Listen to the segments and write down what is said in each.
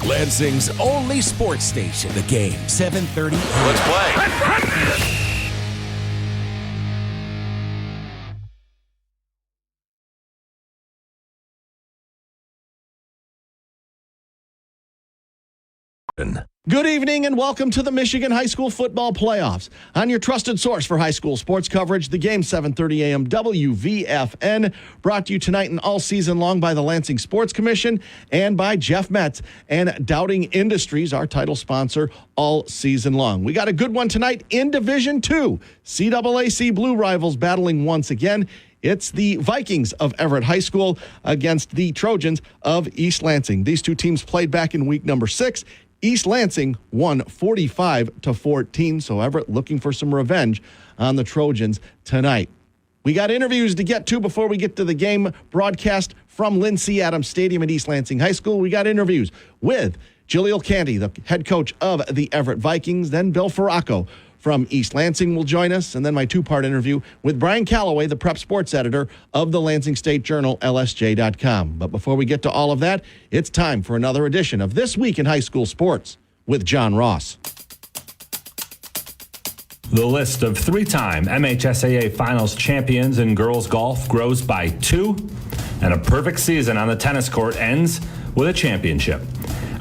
Lansing's only sports station. The Game, 7:30. Let's play. Good evening and welcome to the Michigan High School Football Playoffs. On your trusted source for high school sports coverage, The Game, 7:30 a.m. WVFN, brought to you tonight and all season long by the Lansing Sports Commission and by Jeff Metz and Dowding Industries, our title sponsor all season long. We got a good one tonight in Division II. CAAC Blue Rivals battling once again. It's the Vikings of Everett High School against the Trojans of East Lansing. These two teams played back in week number 6. East Lansing won 45-14, so Everett looking for some revenge on the Trojans tonight. We got interviews to get to before we get to the game broadcast from Lynn C. Adams Stadium at East Lansing High School. We got interviews with Jaleel Candy, the head coach of the Everett Vikings, then Bill Faracco from East Lansing will join us, and then my two-part interview with Brian Calloway, the prep sports editor of the Lansing State Journal, LSJ.com. But before we get to all of that, it's time for another edition of This Week in High School Sports with John Ross. The list of three-time MHSAA Finals champions in girls golf grows by 2, and a perfect season on the tennis court ends with a championship.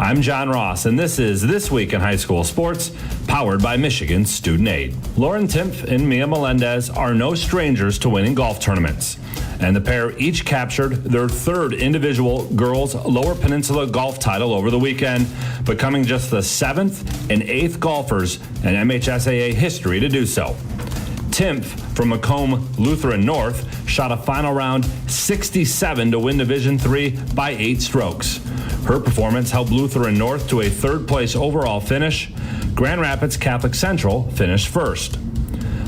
I'm John Ross, and this is This Week in High School Sports, powered by Michigan Student Aid. Lauren Timpf and Mia Melendez are no strangers to winning golf tournaments, and the pair each captured their third individual girls' Lower Peninsula golf title over the weekend, becoming just the 7th and 8th golfers in MHSAA history to do so. Timpf from Macomb Lutheran North shot a final round 67 to win Division III by 8 strokes. Her performance helped Lutheran North to a third-place overall finish. Grand Rapids Catholic Central finished first.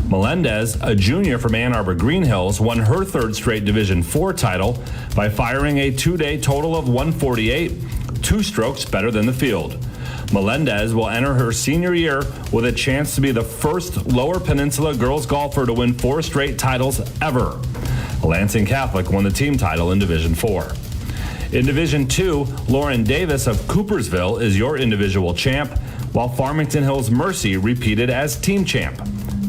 Melendez, a junior from Ann Arbor Green Hills, won her third straight Division IV title by firing a 2-day total of 148, 2 strokes better than the field. Melendez will enter her senior year with a chance to be the first Lower Peninsula girls golfer to win 4 straight titles ever. Lansing Catholic won the team title in Division IV. In Division II, Lauren Davis of Coopersville is your individual champ, while Farmington Hills Mercy repeated as team champ.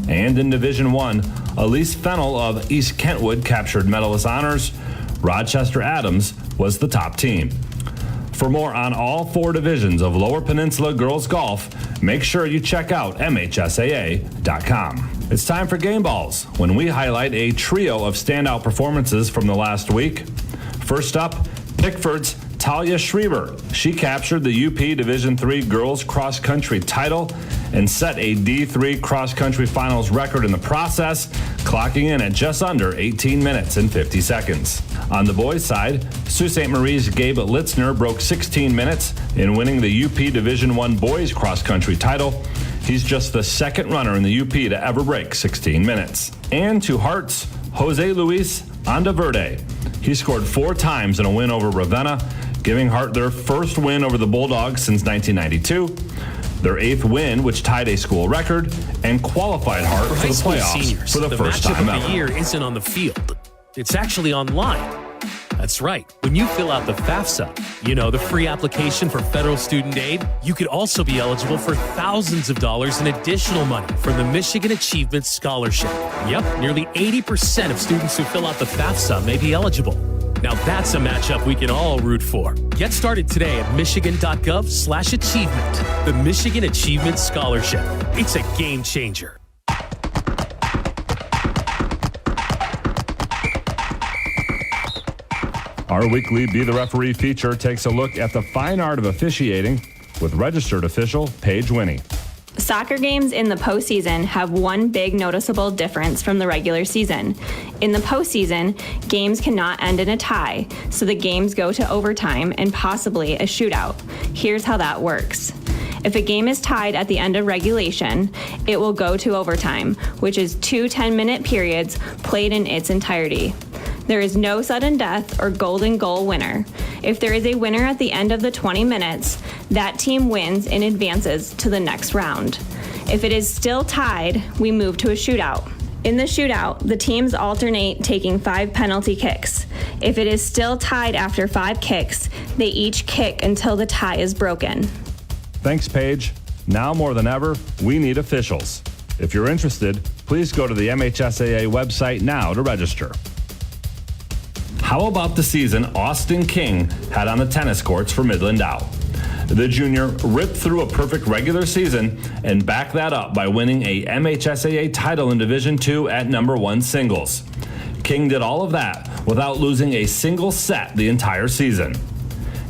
And in Division I, Elise Fennell of East Kentwood captured medalist honors. Rochester Adams was the top team. For more on all 4 divisions of Lower Peninsula girls golf, make sure you check out MHSAA.com. It's time for Game Balls, when we highlight a trio of standout performances from the last week. First up, Pickford's Talia Schreiber. She captured the UP Division III girls cross-country title and set a D3 cross-country finals record in the process, clocking in at just under 18 minutes and 50 seconds. On the boys' side, Sault Ste. Marie's Gabe Litzner broke 16 minutes in winning the UP Division I boys cross-country title. He's just the second runner in the UP to ever break 16 minutes. And to Hart's Jose Luis Andaverde. He scored 4 times in a win over Ravenna, giving Hart their first win over the Bulldogs since 1992, their 8th win, which tied a school record, and qualified Hart for the playoffs seniors, for the first time ever. The matchup of ever. the year isn't on the field. It's actually online. That's right. When you fill out the FAFSA, the free application for federal student aid, you could also be eligible for thousands of dollars in additional money from the Michigan Achievement Scholarship. Yep, nearly 80% of students who fill out the FAFSA may be eligible. Now that's a matchup we can all root for. Get started today at michigan.gov/achievement. The Michigan Achievement Scholarship. It's a game changer. Our weekly Be the Referee feature takes a look at the fine art of officiating with registered official Paige Winnie. Soccer games in the postseason have one big noticeable difference from the regular season. In the postseason, games cannot end in a tie, so the games go to overtime and possibly a shootout. Here's how that works. If a game is tied at the end of regulation, it will go to overtime, which is 2 10-minute periods played in its entirety. There is no sudden death or golden goal winner. If there is a winner at the end of the 20 minutes, that team wins and advances to the next round. If it is still tied, we move to a shootout. In the shootout, the teams alternate taking 5 penalty kicks. If it is still tied after 5 kicks, they each kick until the tie is broken. Thanks, Paige. Now more than ever, we need officials. If you're interested, please go to the MHSAA website now to register. How about the season Austin King had on the tennis courts for Midland Dow? The junior ripped through a perfect regular season and backed that up by winning a MHSAA title in Division II at #1 singles. King did all of that without losing a single set the entire season.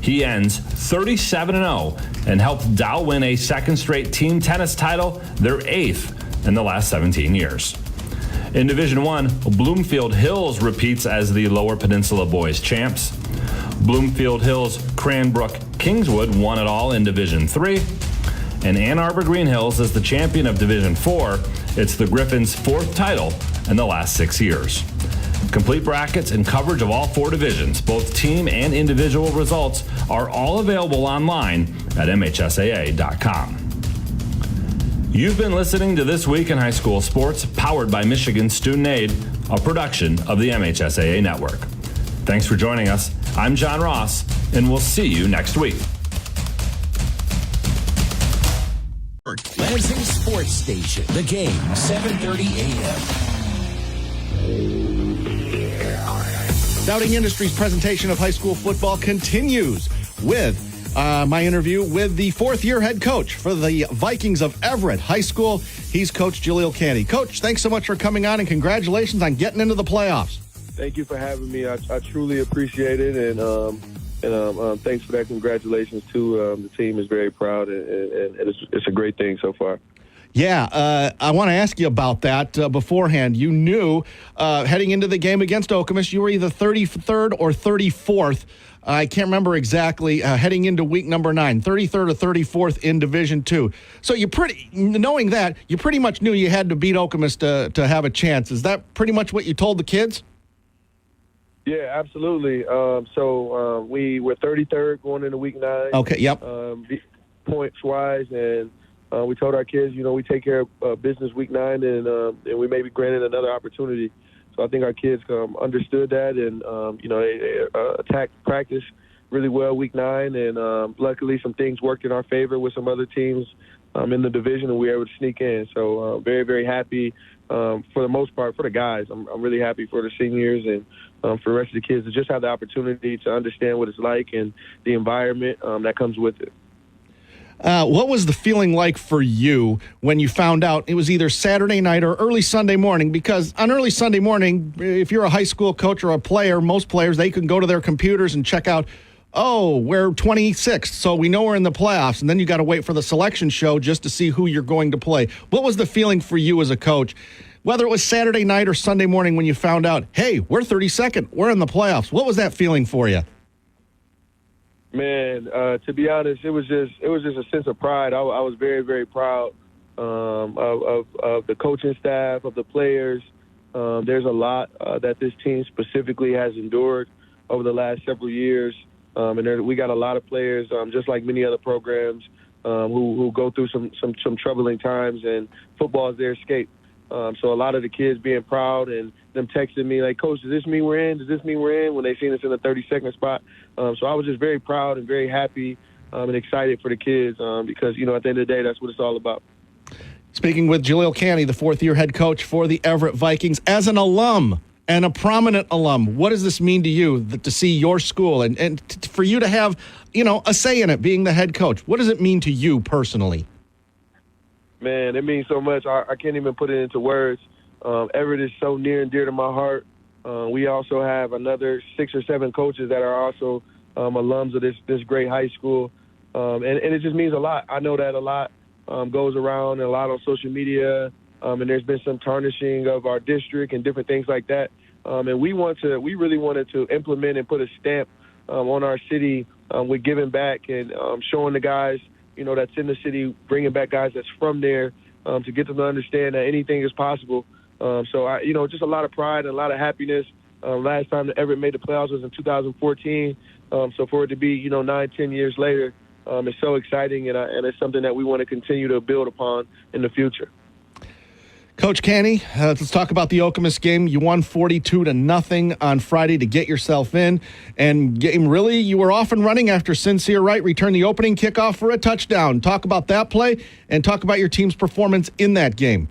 He ends 37-0 and helped Dow win a second straight team tennis title, their 8th in the last 17 years. In Division I, Bloomfield Hills repeats as the Lower Peninsula Boys champs. Bloomfield Hills, Cranbrook, Kingswood won it all in Division III. And Ann Arbor Green Hills is the champion of Division IV. It's the Griffins' 4th title in the last 6 years. Complete brackets and coverage of all 4 divisions, both team and individual results, are all available online at MHSAA.com. You've been listening to This Week in High School Sports, powered by Michigan Student Aid, a production of the MHSAA Network. Thanks for joining us. I'm John Ross, and we'll see you next week. Lansing Sports Station. The Game, 7:30 a.m. Dowding Industries' presentation of high school football continues with my interview with the 4th-year head coach for the Vikings of Everett High School. He's Coach Jaleel Canty. Coach, thanks so much for coming on, and congratulations on getting into the playoffs. Thank you for having me. I truly appreciate it, and thanks for that. Congratulations too. The team is very proud, and it's a great thing so far. Yeah, I want to ask you about that beforehand. You knew heading into the game against Okemos, you were either 33rd or 34th. I can't remember exactly, heading into week number 9, 33rd or 34th in Division II. So knowing that, you pretty much knew you had to beat Okemos to have a chance. Is that pretty much what you told the kids? Yeah, absolutely. So we were 33rd going into week 9. Okay, yep. Points-wise, and we told our kids, we take care of business week 9, and we may be granted another opportunity. So I think our kids understood that, and they attacked practice really well week 9, and luckily some things worked in our favor with some other teams in the division, and we were able to sneak in. So very, very happy for the most part for the guys. I'm really happy for the seniors and for the rest of the kids to just have the opportunity to understand what it's like and the environment that comes with it. What was the feeling like for you when you found out it was either Saturday night or early Sunday morning? Because on early Sunday morning, if you're a high school coach or a player, most players, they can go to their computers and check out, oh, we're 26th, so we know we're in the playoffs. And then you got to wait for the selection show just to see who you're going to play. What was the feeling for you as a coach, whether it was Saturday night or Sunday morning when you found out, hey, we're 32nd, we're in the playoffs? What was that feeling for you? Man, to be honest, it was just a sense of pride. I was very, very proud of the coaching staff, of the players. There's a lot that this team specifically has endured over the last several years, and we got a lot of players, just like many other programs, who go through some troubling times, and football is their escape. So a lot of the kids being proud and them texting me like, Coach, does this mean we're in? Does this mean we're in? When they seen us in the 32nd spot. So I was just very proud and very happy and excited for the kids because, at the end of the day, that's what it's all about. Speaking with Jaleel Canty, the 4th-year head coach for the Everett Vikings. As an alum and a prominent alum, what does this mean to you to see your school and for you to have, a say in it, being the head coach? What does it mean to you personally? Man, it means so much. I can't even put it into words. Everett is so near and dear to my heart. We also have another 6 or 7 coaches that are also alums of this great high school. And it just means a lot. I know that a lot goes around and a lot on social media. And there's been some tarnishing of our district and different things like that. And we really wanted to implement and put a stamp on our city with giving back and showing the guys, that's in the city, bringing back guys that's from there to get them to understand that anything is possible. So, just a lot of pride and a lot of happiness. Last time that Everett made the playoffs was in 2014. So for it to be, 9-10 years later, it's so exciting, and it's something that we want to continue to build upon in the future. Coach Canny, let's talk about the Okemos game. You won 42-0 on Friday to get yourself in. And game, really, you were off and running after Sincere Wright returned the opening kickoff for a touchdown. Talk about that play and talk about your team's performance in that game.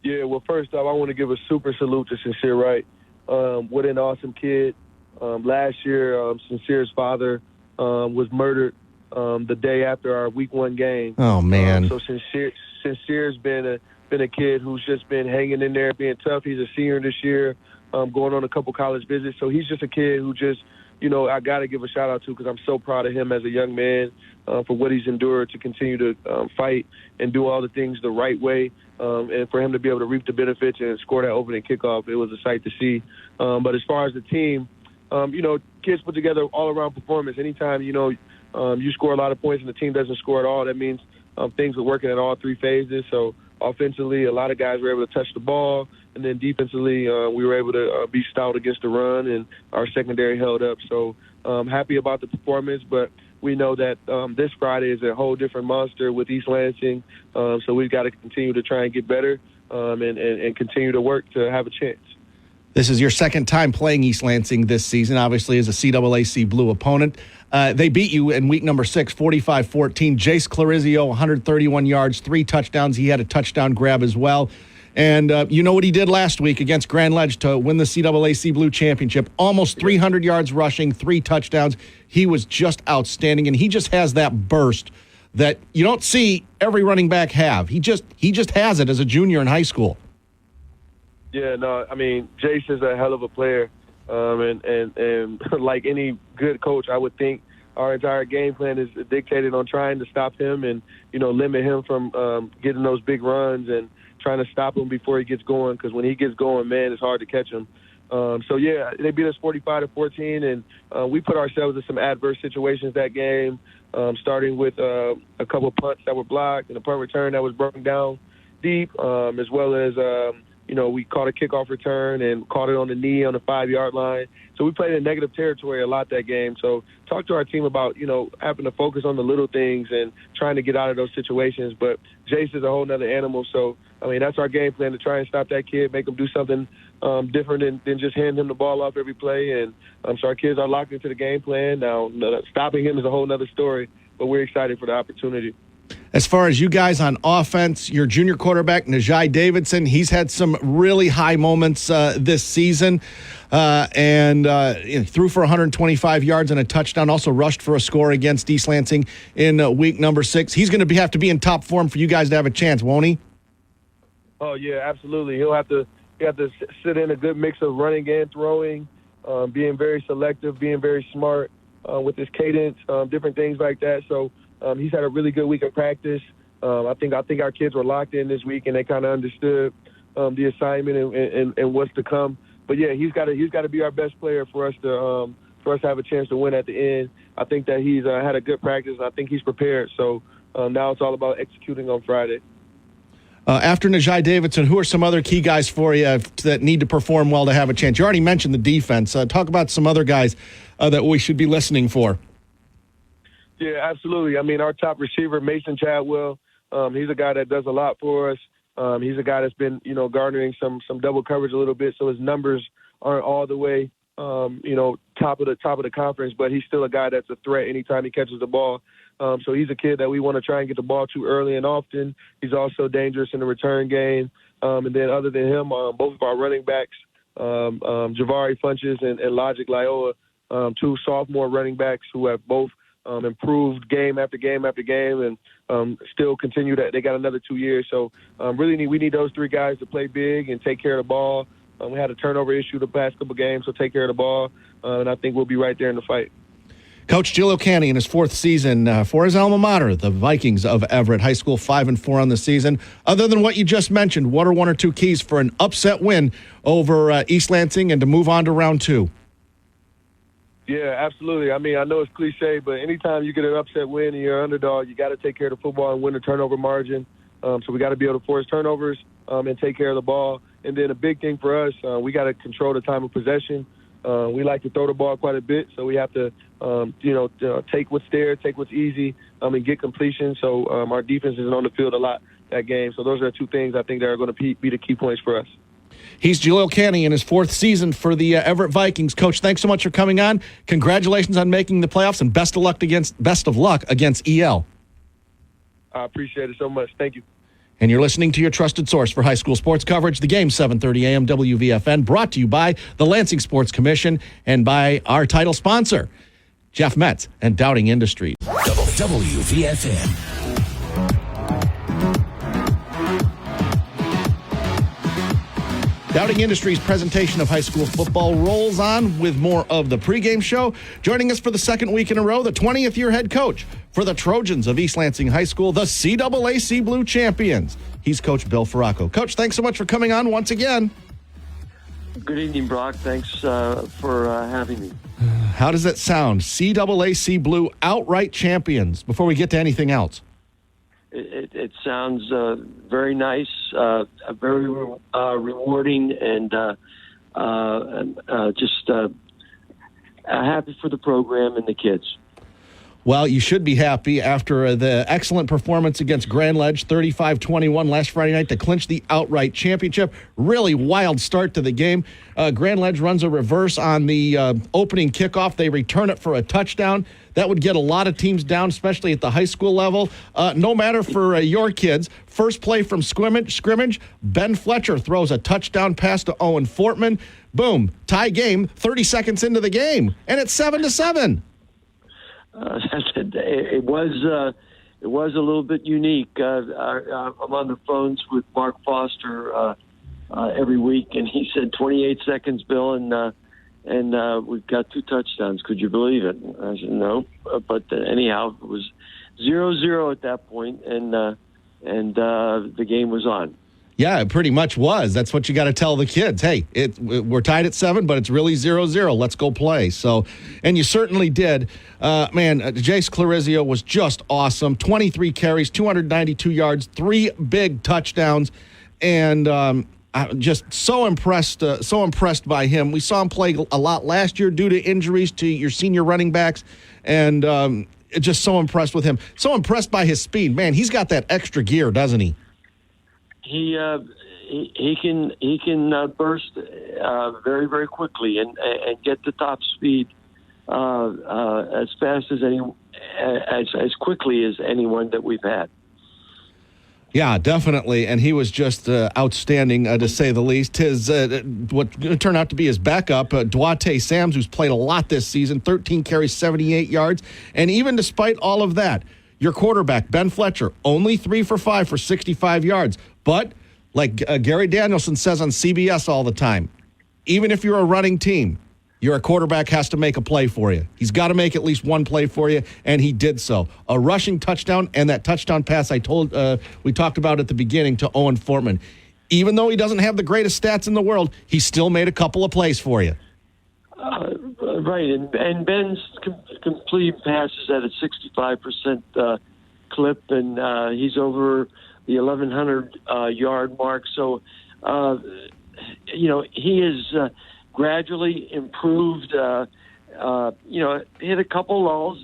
Yeah, well, first off, I want to give a super salute to Sincere Wright. What an awesome kid. Last year, Sincere's father was murdered the day after our Week 1 game. Oh, man. So Sincere's been a kid who's just been hanging in there, being tough. He's a senior this year, going on a couple college visits. So he's just a kid who just, I got to give a shout-out to because I'm so proud of him as a young man for what he's endured to continue to fight and do all the things the right way. And for him to be able to reap the benefits and score that opening kickoff, it was a sight to see. But as far as the team, kids put together all-around performance. Anytime, you score a lot of points and the team doesn't score at all, that means things are working at all three phases. So offensively, a lot of guys were able to touch the ball. And then defensively, we were able to be stout against the run, and our secondary held up. So happy about the performance, but we know that this Friday is a whole different monster with East Lansing. So we've got to continue to try and get better and continue to work to have a chance. This is your second time playing East Lansing this season, obviously as a CAAC Blue opponent. They beat you in week number 6, 45-14. Jace Clarizio, 131 yards, 3 touchdowns. He had a touchdown grab as well. And you know what he did last week against Grand Ledge to win the CAAC Blue Championship. Almost 300 yards rushing, 3 touchdowns. He was just outstanding, and he just has that burst that you don't see every running back have. He just has it as a junior in high school. Yeah, no, I mean, Jace is a hell of a player. And like any good coach, I would think our entire game plan is dictated on trying to stop him and, limit him from getting those big runs and trying to stop him before he gets going, because when he gets going, man, it's hard to catch him. So, yeah, they beat us 45-14, and we put ourselves in some adverse situations that game, starting with a couple of punts that were blocked and a punt return that was broken down deep, as well as we caught a kickoff return and caught it on the knee on the 5-yard line. So we played in negative territory a lot that game. So talk to our team about, having to focus on the little things and trying to get out of those situations. But Jace is a whole nother animal. So, I mean, that's our game plan, to try and stop that kid, make him do something different than just hand him the ball off every play. And so our kids are locked into the game plan. Now, stopping him is a whole nother story, but we're excited for the opportunity. As far as you guys on offense, your junior quarterback, Najai Davidson, he's had some really high moments this season and threw for 125 yards and a touchdown, also rushed for a score against East Lansing in week number 6. He's going to have to be in top form for you guys to have a chance, won't he? Oh, yeah, absolutely. He'll have to sit in a good mix of running and throwing, being very selective, being very smart with his cadence, different things like that. So, he's had a really good week of practice. I think our kids were locked in this week, and they kind of understood the assignment and what's to come. But yeah, he's got to be our best player for us to have a chance to win at the end. I think that he's had a good practice, and I think he's prepared. So now it's all about executing on Friday. After Najai Davidson, who are some other key guys for you that need to perform well to have a chance? You already mentioned the defense. Talk about some other guys that we should be listening for. Yeah, absolutely. I mean, our top receiver, Mason Chadwell, he's a guy that does a lot for us. He's a guy that's been, garnering some double coverage a little bit, so his numbers aren't all the way, top of the conference, but he's still a guy that's a threat anytime he catches the ball. So he's a kid that we want to try and get the ball to early and often. He's also dangerous in the return game. And then other than him, both of our running backs, Javari Funches and Logic Lyoa, 2 sophomore running backs who have both improved game after game after game, and still continue that. They got another 2 years. So we need those 3 guys to play big and take care of the ball. We had a turnover issue the past couple games, so take care of the ball, and I think we'll be right there in the fight. Coach Gillo Canny in his 4th season for his alma mater, the Vikings of Everett. High school 5-4 on the season. Other than what you just mentioned, what are 1 or 2 keys for an upset win over East Lansing and to move on to round 2? Yeah, absolutely. I mean, I know it's cliche, but anytime you get an upset win and you're an underdog, you got to take care of the football and win the turnover margin. So we got to be able to force turnovers and take care of the ball. And then a big thing for us, we got to control the time of possession. We like to throw the ball quite a bit, so we have to, take what's there, take what's easy, and get completion. So our defense isn't on the field a lot that game. So those are two things I think that are going to be the key points for us. He's Jaleel Canny in his fourth season for the Everett Vikings. Coach, thanks so much for coming on. Congratulations on making the playoffs, and best of luck against EL. I appreciate it so much. Thank you. And you're listening to your trusted source for high school sports coverage, the game 7:30 a.m. WVFN, brought to you by the Lansing Sports Commission and by our title sponsor, Jeff Metz and Dowding Industries. WVFN. Dowding Industries' presentation of high school football rolls on with more of the pregame show. Joining us for the second week in a row, the 20th year head coach for the Trojans of East Lansing High School, the CAAC Blue Champions. He's Coach Bill Faracco. Coach, thanks so much for coming on once again. Good evening, Brock. Thanks for having me. How does that sound? CAAC Blue outright champions, before we get to anything else. It sounds very nice, very rewarding, and just happy for the program and the kids. Well, you should be happy after the excellent performance against Grand Ledge, 35-21 last Friday night to clinch the outright championship. Really wild start to the game. Grand Ledge runs a reverse on the opening kickoff. They return it for a touchdown. That would get a lot of teams down, especially at the high school level. No matter for your kids, first play from scrimmage, Ben Fletcher throws a touchdown pass to Owen Fortman. Boom, tie game, 30 seconds into the game, and it's 7-7. It was a little bit unique. I'm on the phones with Mark Foster every week, and he said 28 seconds, Bill, and we've got 2 touchdowns. Could you believe it? I said no, but anyhow, it was 0-0 at that point, and the game was on. Yeah, it pretty much was. That's what you got to tell the kids. Hey, we're tied at 7, but it's really 0-0. Let's go play. So, and you certainly did. Jace Clarizio was just awesome. 23 carries, 292 yards, 3 big touchdowns, and just so impressed by him. We saw him play a lot last year due to injuries to your senior running backs, and just so impressed with him. So impressed by his speed. Man, he's got that extra gear, doesn't he? He can burst very, very quickly and get to top speed as fast as as quickly as anyone that we've had. Yeah, definitely, and he was just outstanding, to say the least. His what turned out to be his backup, Duarte Sams, who's played a lot this season, 13 carries, 78 yards, and even despite all of that, your quarterback, Ben Fletcher, only 3 for 5 for 65 yards. But like Gary Danielson says on CBS all the time, even if you're a running team, your quarterback has to make a play for you. He's got to make at least one play for you, and he did so. A rushing touchdown and that touchdown pass we talked about at the beginning to Owen Fortman. Even though he doesn't have the greatest stats in the world, he still made a couple of plays for you. Right, and Ben's complete passes at a 65% clip, and he's over the 1,100 yard mark. So, he is gradually improved. Hit a couple lulls.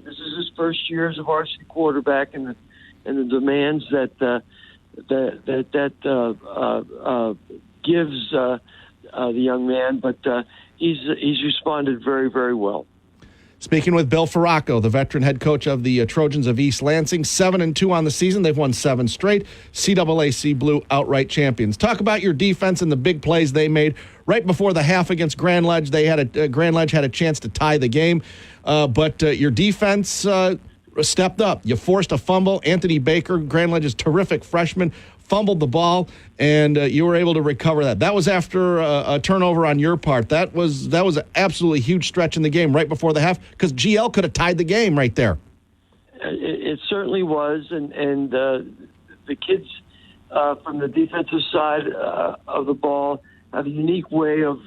This is his first year as a varsity quarterback, and the demands that gives the young man, but he's responded very, very well. Speaking with Bill Faracco, the veteran head coach of the Trojans of East Lansing, 7-2 on the season. They've won 7 straight. CAAC Blue outright champions. Talk about your defense and the big plays they made right before the half against Grand Ledge. Grand Ledge had a chance to tie the game, but your defense stepped up. You forced a fumble. Anthony Baker, Grand Ledge's terrific freshman, fumbled the ball, and you were able to recover that. That was after a turnover on your part. That was an absolutely huge stretch in the game right before the half, because GL could have tied the game right there. It certainly was, and the kids from the defensive side of the ball have a unique way of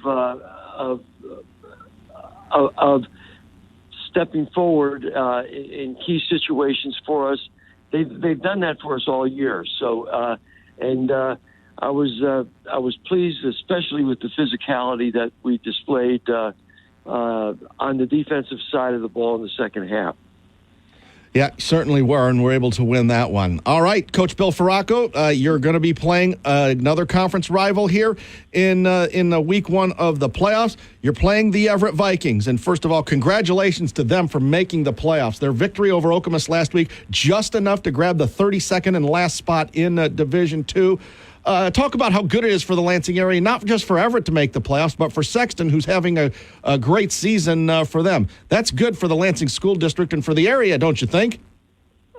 stepping forward in key situations for us. They've done that for us all year. So, I was pleased, especially with the physicality that we displayed on the defensive side of the ball in the second half. Yeah, certainly were, and we're able to win that one. All right, Coach Bill Farraco, you're going to be playing another conference rival here in week one of the playoffs. You're playing the Everett Vikings, and first of all, congratulations to them for making the playoffs. Their victory over Okemos last week, just enough to grab the 32nd and last spot in Division II. Talk about how good it is for the Lansing area, not just for Everett to make the playoffs, but for Sexton, who's having a great season for them. That's good for the Lansing School District and for the area, don't you think?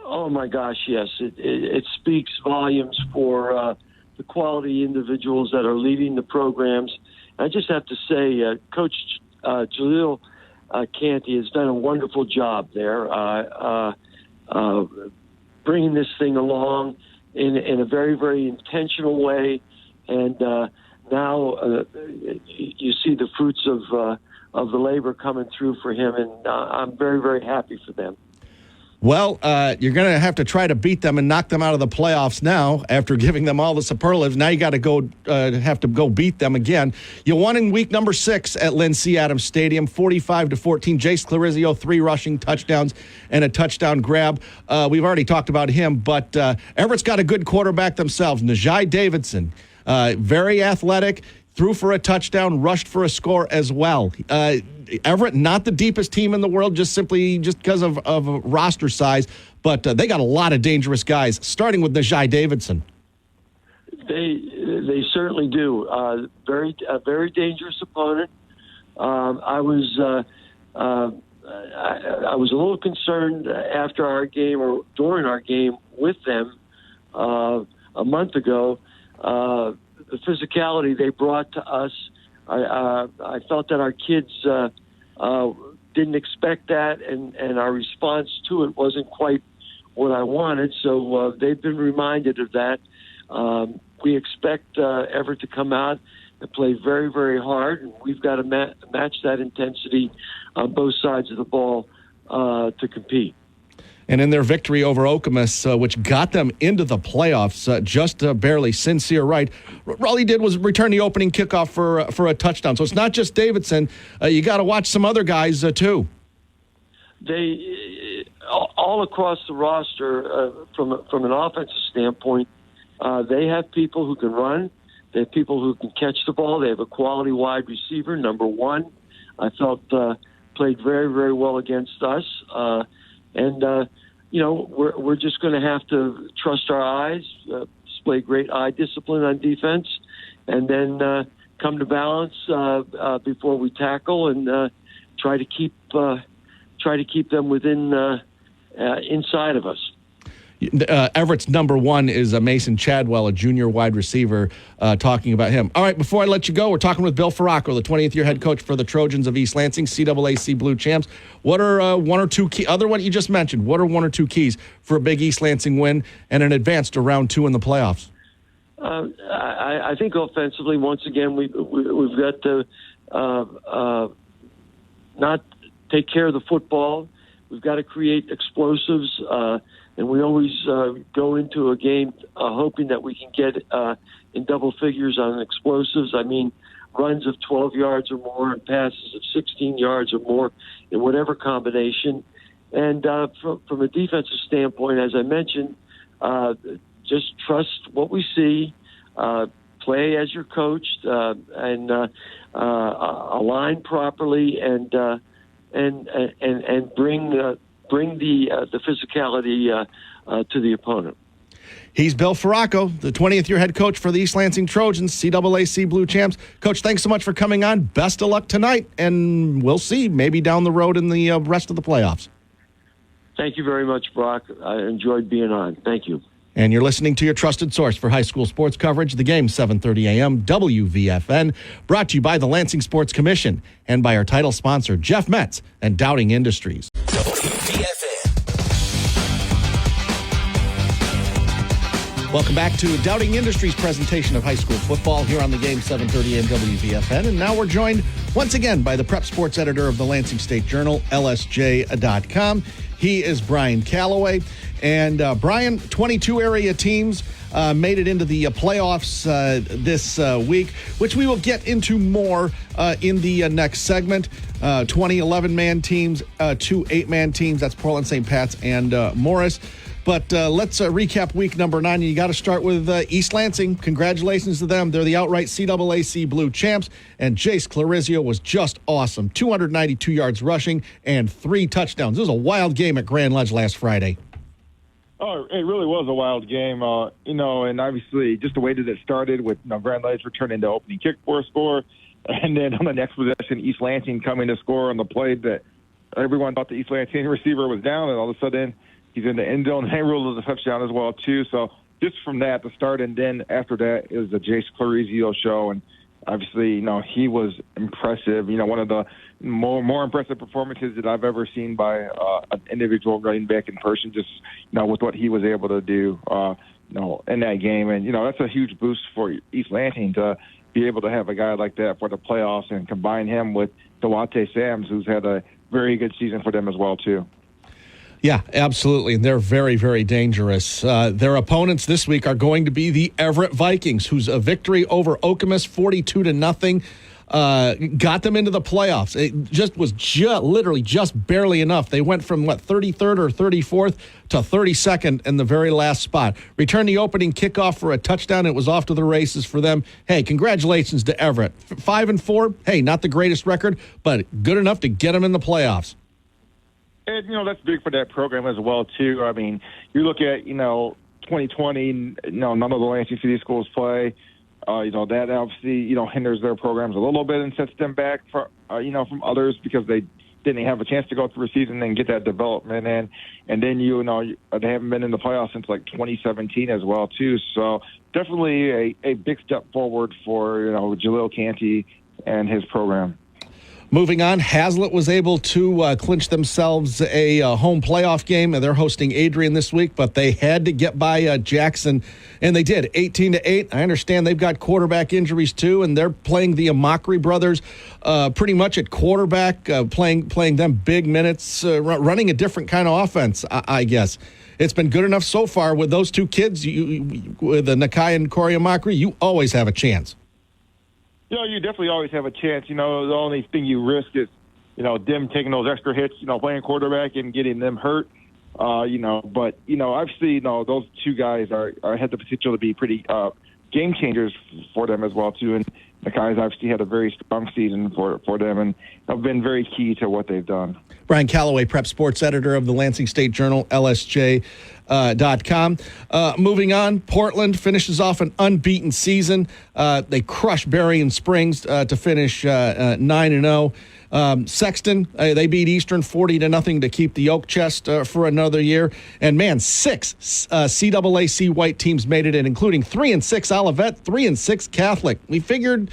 Oh, my gosh, yes. It speaks volumes for the quality individuals that are leading the programs. I just have to say, Coach Jaleel Canty has done a wonderful job there, bringing this thing along in a very, very intentional way, and now you see the fruits of the labor coming through for him, and I'm very, very happy for them. Well, you're going to have to try to beat them and knock them out of the playoffs now after giving them all the superlatives. Now you got to have to go beat them again. You won in week number 6 at Lynn C. Adams Stadium, 45-14. Jace Clarizio, 3 rushing touchdowns and a touchdown grab. We've already talked about him, but Everett's got a good quarterback themselves. Najee Davidson, very athletic, threw for a touchdown, rushed for a score as well. Everett, not the deepest team in the world, just because of roster size, but they got a lot of dangerous guys, starting with Najee Davidson. They certainly do. A very dangerous opponent. I was a little concerned after our game or during our game with them a month ago. The physicality they brought to us. I felt that our kids didn't expect that, and our response to it wasn't quite what I wanted. So they've been reminded of that. We expect Everett to come out and play very, very hard, and we've got to match that intensity on both sides of the ball to compete. And in their victory over Okemos, which got them into the playoffs just barely, Sincere Wright, all he did was return the opening kickoff for a touchdown. So it's not just Davidson. You got to watch some other guys, too. They all across the roster, from an offensive standpoint, they have people who can run. They have people who can catch the ball. They have a quality wide receiver, number 1. I felt played very, very well against us. We're just going to have to trust our eyes, display great eye discipline on defense, and then come to balance before we tackle and try to keep them within inside of us. Everett's number 1 is Mason Chadwell, a junior wide receiver, talking about him. All right, before I let you go, we're talking with Bill Farraco, the 20th year head coach for the Trojans of East Lansing, CAAC Blue Champs. What are one or two key, other one you just mentioned, what are 1 or 2 keys for a big East Lansing win and an advance to round 2 in the playoffs? I think offensively, once again, we've got to not take care of the football. We've got to create explosives. And we always go into a game hoping that we can get in double figures on explosives. I mean, runs of 12 yards or more and passes of 16 yards or more in whatever combination. And from a defensive standpoint, as I mentioned, just trust what we see, play as you're coached, and align properly, and bring the physicality to the opponent. He's Bill Farraco, the 20th year head coach for the East Lansing Trojans, CAAC Blue Champs. Coach, thanks so much for coming on. Best of luck tonight, and we'll see maybe down the road in the rest of the playoffs. Thank you very much, Brock. I enjoyed being on. Thank you. And you're listening to your trusted source for high school sports coverage, The Game, 7:30 a.m., WVFN, brought to you by the Lansing Sports Commission and by our title sponsor, Jeff Metz and Dowding Industries. Welcome back to Dowding Industries' presentation of high school football here on The Game, 7:30 a.m. WVFN. And now we're joined once again by the prep sports editor of the Lansing State Journal, LSJ.com. He is Brian Calloway. And Brian, 22 area teams made it into the playoffs this week, which we will get into more in the next segment. 20 11-man teams, 2 8-man teams. That's Portland, St. Pat's, and Morris. But let's recap week number 9. You got to start with East Lansing. Congratulations to them. They're the outright CAAC Blue champs. And Jace Clarizio was just awesome. 292 yards rushing and 3 touchdowns. It was a wild game at Grand Ledge last Friday. Oh, it really was a wild game, and obviously just the way that it started with Grand Ledge returning the opening kick for a score, and then on the next possession, East Lansing coming to score on the play that everyone thought the East Lansing receiver was down, and all of a sudden he's in the end zone. They ruled it a touchdown as well, too. So just from that, the start, and then after that, it was the Jace Clarizio show, and obviously, he was impressive. One of the more impressive performances that I've ever seen by an individual running back in person, just, with what he was able to do, in that game. And, that's a huge boost for East Lansing to be able to have a guy like that for the playoffs and combine him with Dewante Sams, who's had a very good season for them as well, too. Yeah, absolutely. And they're very, very dangerous. Their opponents this week are going to be the Everett Vikings, whose a victory over Okemos 42-0 got them into the playoffs. It just was literally just barely enough. They went from 33rd or 34th to 32nd in the very last spot. Returned the opening kickoff for a touchdown. It was off to the races for them. Hey, congratulations to Everett. 5-4. Hey, not the greatest record, but good enough to get them in the playoffs. And, that's big for that program as well, too. I mean, you look at, 2020, none of the Lansing City schools play. That obviously, hinders their programs a little bit and sets them back, from others because they didn't have a chance to go through a season and get that development in. And then, they haven't been in the playoffs since, 2017 as well, too. So definitely a big step forward for, Jalil Canty and his program. Moving on, Hazlitt was able to clinch themselves a home playoff game. They're hosting Adrian this week, but they had to get by Jackson, and they did, 18-8. I understand they've got quarterback injuries too, and they're playing the Amakri brothers pretty much at quarterback, playing them big minutes, running a different kind of offense, I guess. It's been good enough so far with those two kids. With Nakai and Corey Amakri, you always have a chance. You definitely always have a chance. The only thing you risk is, them taking those extra hits, playing quarterback and getting them hurt. But, obviously, those two guys had the potential to be pretty game changers for them as well, too. And the guys obviously had a very strong season for them and have been very key to what they've done. Brian Calloway, prep sports editor of the Lansing State Journal, LSJ.com. Moving on, Portland finishes off an unbeaten season. They crushed Berrien Springs to finish 9-0. Sexton, they beat Eastern 40-0 to keep the Oak Chest for another year. And, man, 6 CAAC white teams made it in, including 3-6 Olivet, 3-6 Catholic. We figured,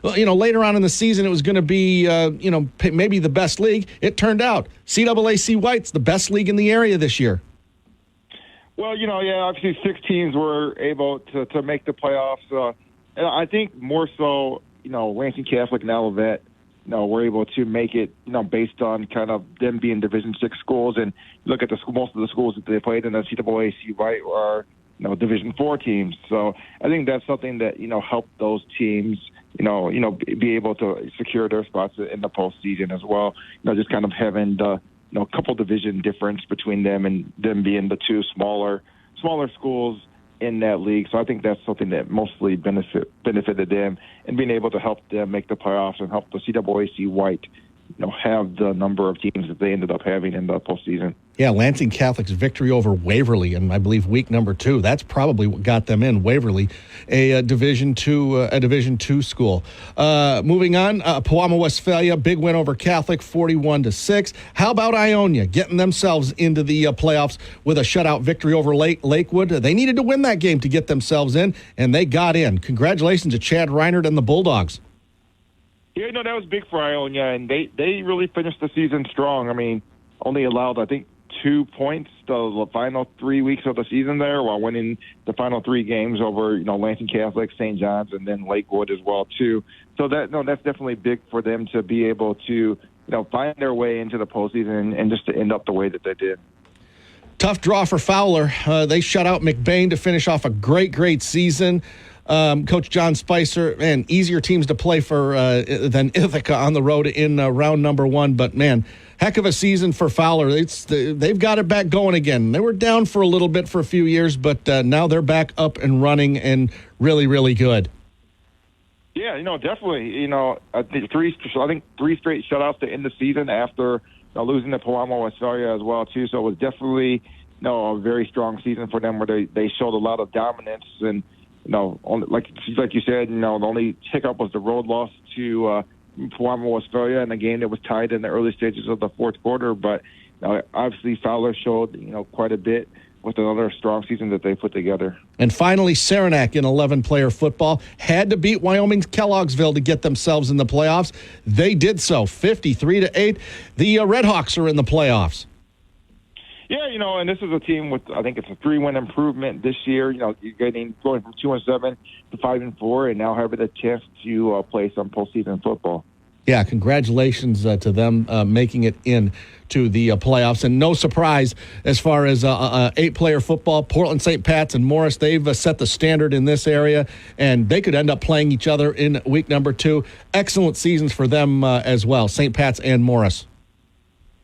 later on in the season it was going to be, maybe the best league. It turned out CAAC white's the best league in the area this year. Well, obviously 6 teams were able to make the playoffs. And I think more so, Lansing Catholic and Olivet, were able to make it, based on kind of them being Division VI schools. And look at most of the schools that they played in the CAAC white are, Division IV teams. So I think that's something that, helped those teams, be able to secure their spots in the postseason as well. Just kind of having the, couple division difference between them and them being the 2 smaller schools in that league. So I think that's something that mostly benefited them and being able to help them make the playoffs and help the CAAC white, have the number of teams that they ended up having in the postseason. Yeah, Lansing Catholic's victory over Waverly in, I believe, week number 2. That's probably what got them in. Waverly, a Division II school. Moving on, Pewamo Westphalia, big win over Catholic, 41-6. How about Ionia getting themselves into the playoffs with a shutout victory over Lakewood? They needed to win that game to get themselves in, and they got in. Congratulations to Chad Reinert and the Bulldogs. Yeah, that was big for Ionia, and they really finished the season strong. I mean, only allowed, I think, 2 points the final 3 weeks of the season there, while winning the final 3 games over, Lansing Catholic, St. John's, and then Lakewood as well, too. So that's definitely big for them to be able to, find their way into the postseason and just to end up the way that they did. Tough draw for Fowler. They shut out McBain to finish off a great season. Coach John Spicer, man, easier teams to play for than Ithaca on the road in round number 1. But, man, heck of a season for Fowler. They've got it back going again. They were down for a little bit for a few years, but now they're back up and running and really, really good. Yeah, definitely. I think three straight shutouts to end the season after losing to Palmbos, Westphalia as well, too. So it was definitely a very strong season for them where they showed a lot of dominance. And, like you said, the only hiccup was the road loss to Palmbos, Westphalia in a game that was tied in the early stages of the fourth quarter. But obviously Fowler showed, quite a bit with another strong season that they put together. And finally, Saranac in 11-player football had to beat Wyoming's Kellogg'sville to get themselves in the playoffs. They did so, 53-8. The Redhawks are in the playoffs. Yeah, and this is a team with, I think it's a 3-win improvement this year. You're going from 2-7 to 5-4, and now having a chance to play some postseason football. Yeah, congratulations to them making it in to the playoffs. And no surprise as far as 8-player football, Portland St. Pat's and Morris, they've set the standard in this area, and they could end up playing each other in week number 2. Excellent seasons for them as well, St. Pat's and Morris.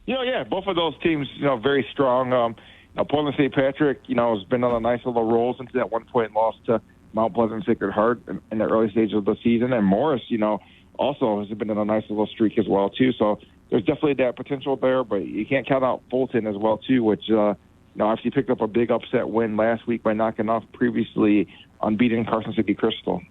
Yeah, both of those teams, very strong. Portland St. Patrick, has been on a nice little roll since that 1-point loss to Mount Pleasant Sacred Heart in the early stages of the season. And Morris, also has been in a nice little streak as well, too. So there's definitely that potential there, but you can't count out Fulton as well, too, which, obviously picked up a big upset win last week by knocking off previously unbeaten Carson City Crystal.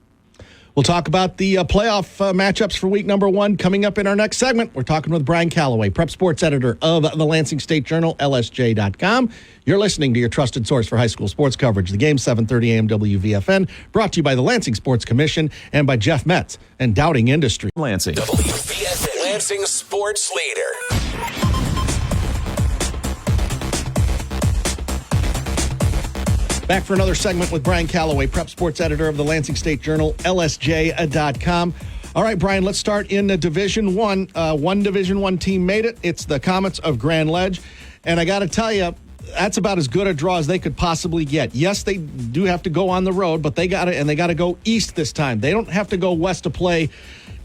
We'll talk about the playoff matchups for week number 1 coming up in our next segment. We're talking with Brian Calloway, prep sports editor of the Lansing State Journal, LSJ.com. You're listening to your trusted source for high school sports coverage. The game, 7:30 a.m. WVFN, brought to you by the Lansing Sports Commission and by Jeff Metz and Doubting Industry. Lansing. WVFN, Lansing sports leader. Back for another segment with Brian Calloway, prep sports editor of the Lansing State Journal, LSJ.com. All right, Brian, let's start in Division 1. One Division 1 team made it. It's the Comets of Grand Ledge. And I got to tell you, that's about as good a draw as they could possibly get. Yes, they do have to go on the road, but they got to go east this time. They don't have to go west to play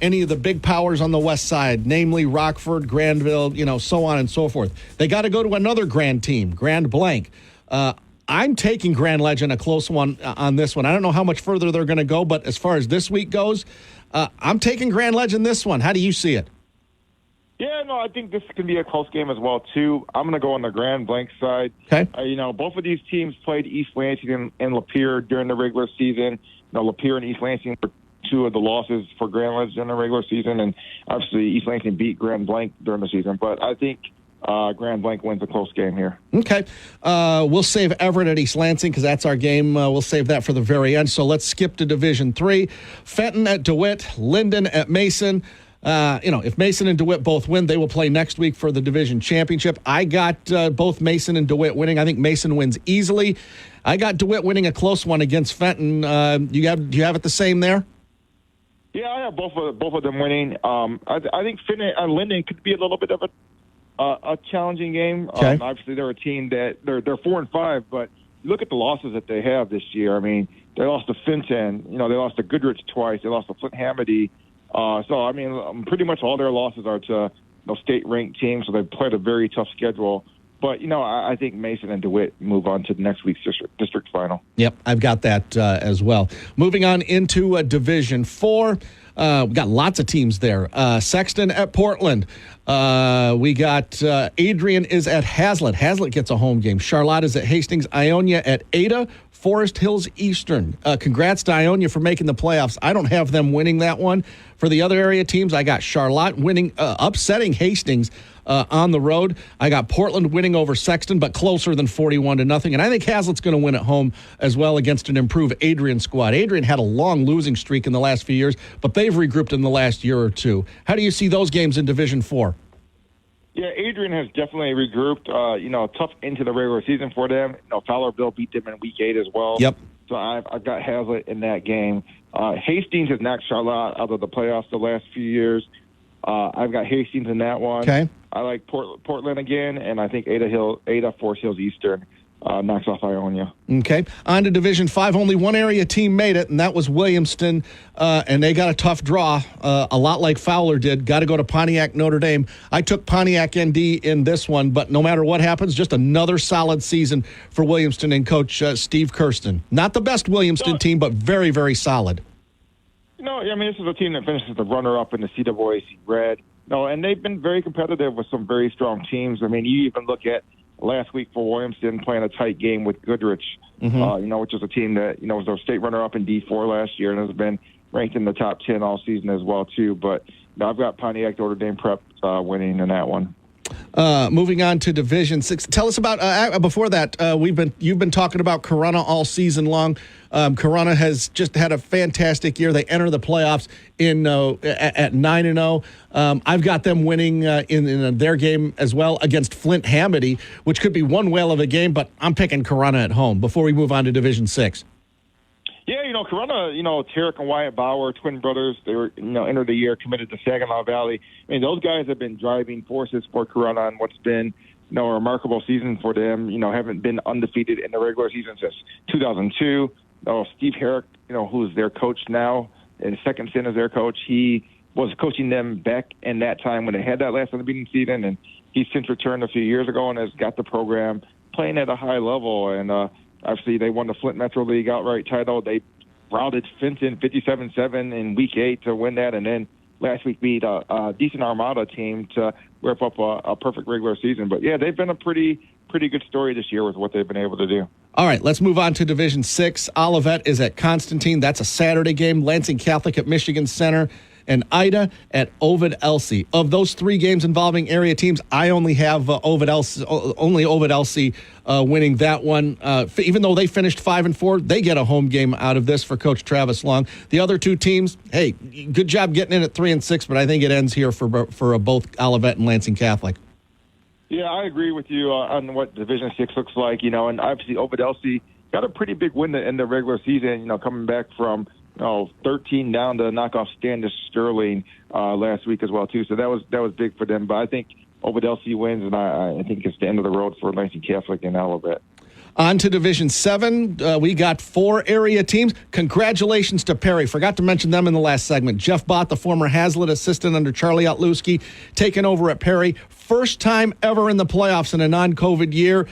any of the big powers on the west side, namely Rockford, Grandville, so on and so forth. They got to go to another Grand team, Grand Blanc. I'm taking Grand Ledge in a close one on this one. I don't know how much further they're going to go, but as far as this week goes, I'm taking Grand Ledge in this one. How do you see it? Yeah, no, I think this can be a close game as well, too. I'm going to go on the Grand Blanc side. Okay. Both of these teams played East Lansing and Lapeer during the regular season. Lapeer and East Lansing were 2 of the losses for Grand Ledge during the regular season, and obviously East Lansing beat Grand Blanc during the season. But I think Grand Blanc wins a close game here. Okay. We'll save Everett at East Lansing because that's our game. We'll save that for the very end. So let's skip to Division 3. Fenton at DeWitt, Linden at Mason. If Mason and DeWitt both win, they will play next week for the division championship. I got both Mason and DeWitt winning. I think Mason wins easily. I got DeWitt winning a close one against Fenton. Do you have it the same there? Yeah, I have both of them winning. I think Fenton and Linden could be a little bit of a challenging game. Okay. Obviously, they're a team that they're 4-5, but look at the losses that they have this year. I mean, they lost to Fenton. They lost to Goodrich twice. They lost to Flint Hamady. Pretty much all their losses are to state-ranked teams, so they've played a very tough schedule. But, I think Mason and DeWitt move on to the next week's district final. Yep, I've got that as well. Moving on into Division 4. We got lots of teams there. Sexton at Portland. We got Adrian is at Hazlitt. Hazlitt gets a home game. Charlotte is at Hastings. Ionia at Ada. Forest Hills Eastern. Congrats to Ionia for making the playoffs. I don't have them winning that one. For the other area teams, I got Charlotte winning, upsetting Hastings on the road. I got Portland winning over Sexton, but closer than 41-0. And I think Hazlitt's going to win at home as well against an improved Adrian squad. Adrian had a long losing streak in the last few years, but they've regrouped in the last year or two. How do you see those games in Division 4? Yeah, Adrian has definitely regrouped. Tough into the regular season for them. Fowlerville beat them in Week 8 as well. Yep. So I've got Hazlitt in that game. Hastings has knocked Charlotte out of the playoffs the last few years. I've got Hastings in that one. Okay. I like Portland again, and I think Ada Forest Hills Eastern knocks off Ionia. Okay. On to Division 5. Only one area team made it, and that was Williamston, and they got a tough draw, a lot like Fowler did. Got to go to Pontiac, Notre Dame. I took Pontiac ND in this one, but no matter what happens, just another solid season for Williamston and Coach Steve Kirsten. Not the best Williamston team, but very, very solid. This is a team that finishes the runner-up in the CWAC Red. And they've been very competitive with some very strong teams. You even look at last week for Williamston playing a tight game with Goodrich, which is a team that, was their state runner-up in D4 last year and has been ranked in the top 10 all season as well, too. But I've got Pontiac Notre Dame Prep winning in that one. Moving on to Division 6. Tell us about, before that, you've been talking about Corunna all season long. Corunna has just had a fantastic year. They enter the playoffs at 9-0. I've got them winning in their game as well against Flint Hamady, which could be one whale of a game, but I'm picking Corunna at home before we move on to Division 6. Yeah, Corunna, Tarek and Wyatt Bauer, twin brothers, they were, end of the year committed to Saginaw Valley. Those guys have been driving forces for Corunna on what's been, a remarkable season for them. Haven't been undefeated in the regular season since 2002. Steve Herrick, who's their coach now, in his second stint as their coach, he was coaching them back in that time when they had that last undefeated season, and he's since returned a few years ago and has got the program playing at a high level. And obviously, they won the Flint Metro League outright title. They routed Fenton 57-7 in Week 8 to win that, and then last week beat a decent Armada team to wrap up a perfect regular season. But, yeah, they've been a pretty good story this year with what they've been able to do. All right, let's move on to Division 6. Olivet is at Constantine. That's a Saturday game. Lansing Catholic at Michigan Center. And Ida at Ovid Elsie. Of those three games involving area teams, I only have Ovid Elsie winning that one. Even though they finished 5-4, they get a home game out of this for Coach Travis Long. The other two teams, hey, good job getting in at 3-6, but I think it ends here for both Olivet and Lansing Catholic. Yeah, I agree with you on what Division 6 looks like. And obviously Ovid Elsie got a pretty big win in the regular season. Coming back from 13 down to knock off Standish Sterling last week as well too. So that was big for them. But I think Ovid Elsie wins, and I think it's the end of the road for Lansing Catholic and Olivet. On to Division 7. We got 4 area teams. Congratulations to Perry. Forgot to mention them in the last segment. Jeff Bott, the former Hazlitt assistant under Charlie Otlewski, taking over at Perry. First time ever in the playoffs in a non-COVID year.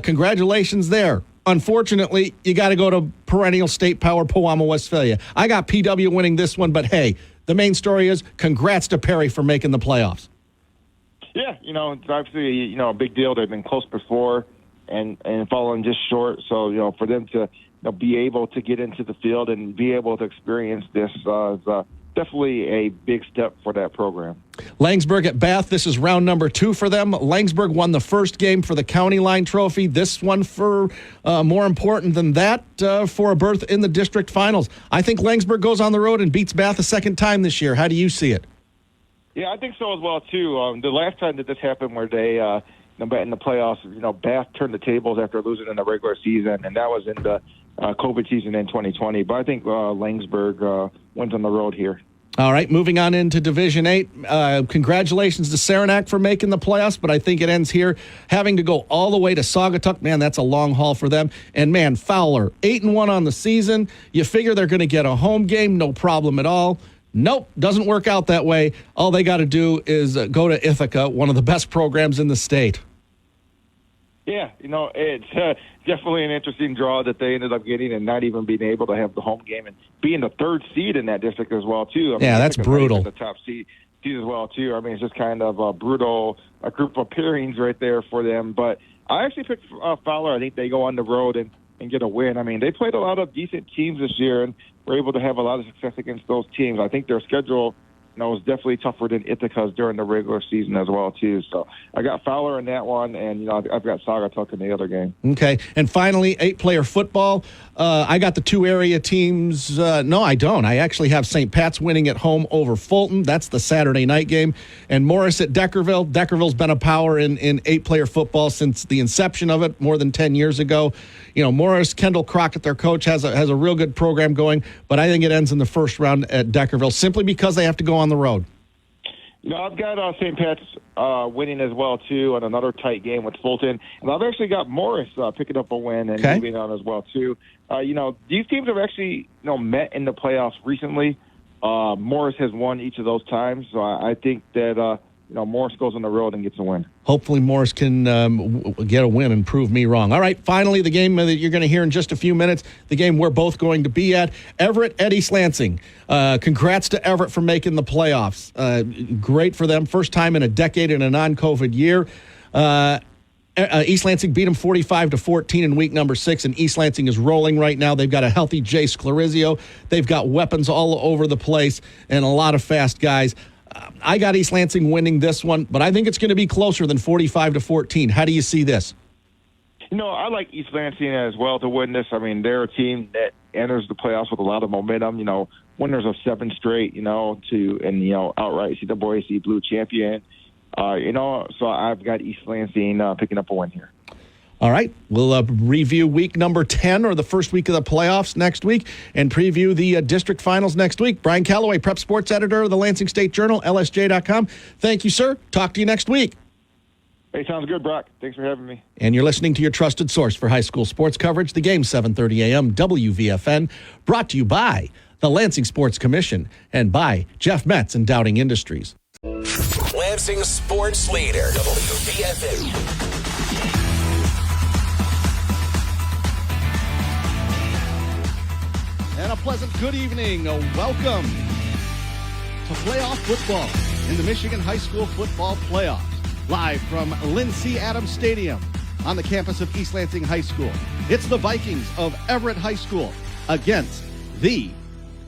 Congratulations there. Unfortunately, you got to go to perennial state power Powama, Westphalia. I got PW winning this one, but hey, the main story is congrats to Perry for making the playoffs. Yeah, it's obviously, a big deal. They've been close before and fallen just short. So, for them to be able to get into the field and be able to experience this is definitely a big step for that program. Langsburg at Bath. This is round number 2 for them. Langsburg won the first game for the County Line Trophy. This one for more important than that for a berth in the district finals. I think Langsburg goes on the road and beats Bath a second time this year. How do you see it? Yeah, I think so as well too. The last time that this happened, where they in the playoffs, Bath turned the tables after losing in the regular season, and that was in the COVID season in 2020. But I think Langsburg wins on the road here. All right, moving on into Division 8. Congratulations to Saranac for making the playoffs, but I think it ends here. Having to go all the way to Saugatuck, man, that's a long haul for them. And, man, Fowler, 8-1 on the season. You figure they're going to get a home game, no problem at all. Nope, doesn't work out that way. All they got to do is go to Ithaca, one of the best programs in the state. Yeah, it's definitely an interesting draw that they ended up getting and not even being able to have the home game and being the 3rd seed in that district as well, too. Yeah, that's brutal. The top seed as well, too. It's just kind of a brutal group of pairings right there for them. But I actually picked Fowler. I think they go on the road and get a win. They played a lot of decent teams this year and were able to have a lot of success against those teams. I think their schedule was definitely tougher than Ithaca's during the regular season as well, too. So I got Fowler in that one, and, I've got Saugatuck in the other game. Okay. And finally, 8-player football. I got the 2 area teams. No, I don't. I actually have St. Pat's winning at home over Fulton. That's the Saturday night game. And Morris at Deckerville. Deckerville's been a power in 8-player football since the inception of it more than 10 years ago. Morris, Kendall Crockett, their coach, has a real good program going, but I think it ends in the first round at Deckerville simply because they have to go on the road. I've got St. Pat's winning as well, too, on another tight game with Fulton. And I've actually got Morris picking up a win and moving on as well, too. These teams have actually, met in the playoffs recently. Morris has won each of those times. So I think that, Morris goes on the road and gets a win. Hopefully Morris can get a win and prove me wrong. All right, finally, the game that you're going to hear in just a few minutes, the game we're both going to be at, Everett at East Lansing. Congrats to Everett for making the playoffs. Great for them. First time in a decade in a non-COVID year. East Lansing beat them 45-14 in week number 6, and East Lansing is rolling right now. They've got a healthy Jace Clarizio. They've got weapons all over the place and a lot of fast guys. I got East Lansing winning this one, but I think it's going to be closer than 45-14. How do you see this? I like East Lansing as well to win this. I mean, they're a team that enters the playoffs with a lot of momentum. Winners of 7 straight, outright CAAC Blue champion. So I've got East Lansing picking up a win here. All right, we'll review week number 10 or the first week of the playoffs next week and preview the district finals next week. Brian Calloway, Prep Sports Editor of the Lansing State Journal, LSJ.com. Thank you, sir. Talk to you next week. Hey, sounds good, Brock. Thanks for having me. And you're listening to your trusted source for high school sports coverage, the game 7:30 a.m. WVFN, brought to you by the Lansing Sports Commission and by Jeff Metz and Dowding Industries. Lansing sports leader, WVFN. And a pleasant good evening. Welcome to playoff football in the Michigan High School Football Playoffs. Live from Lynn C. Adams Stadium on the campus of East Lansing High School. It's the Vikings of Everett High School against the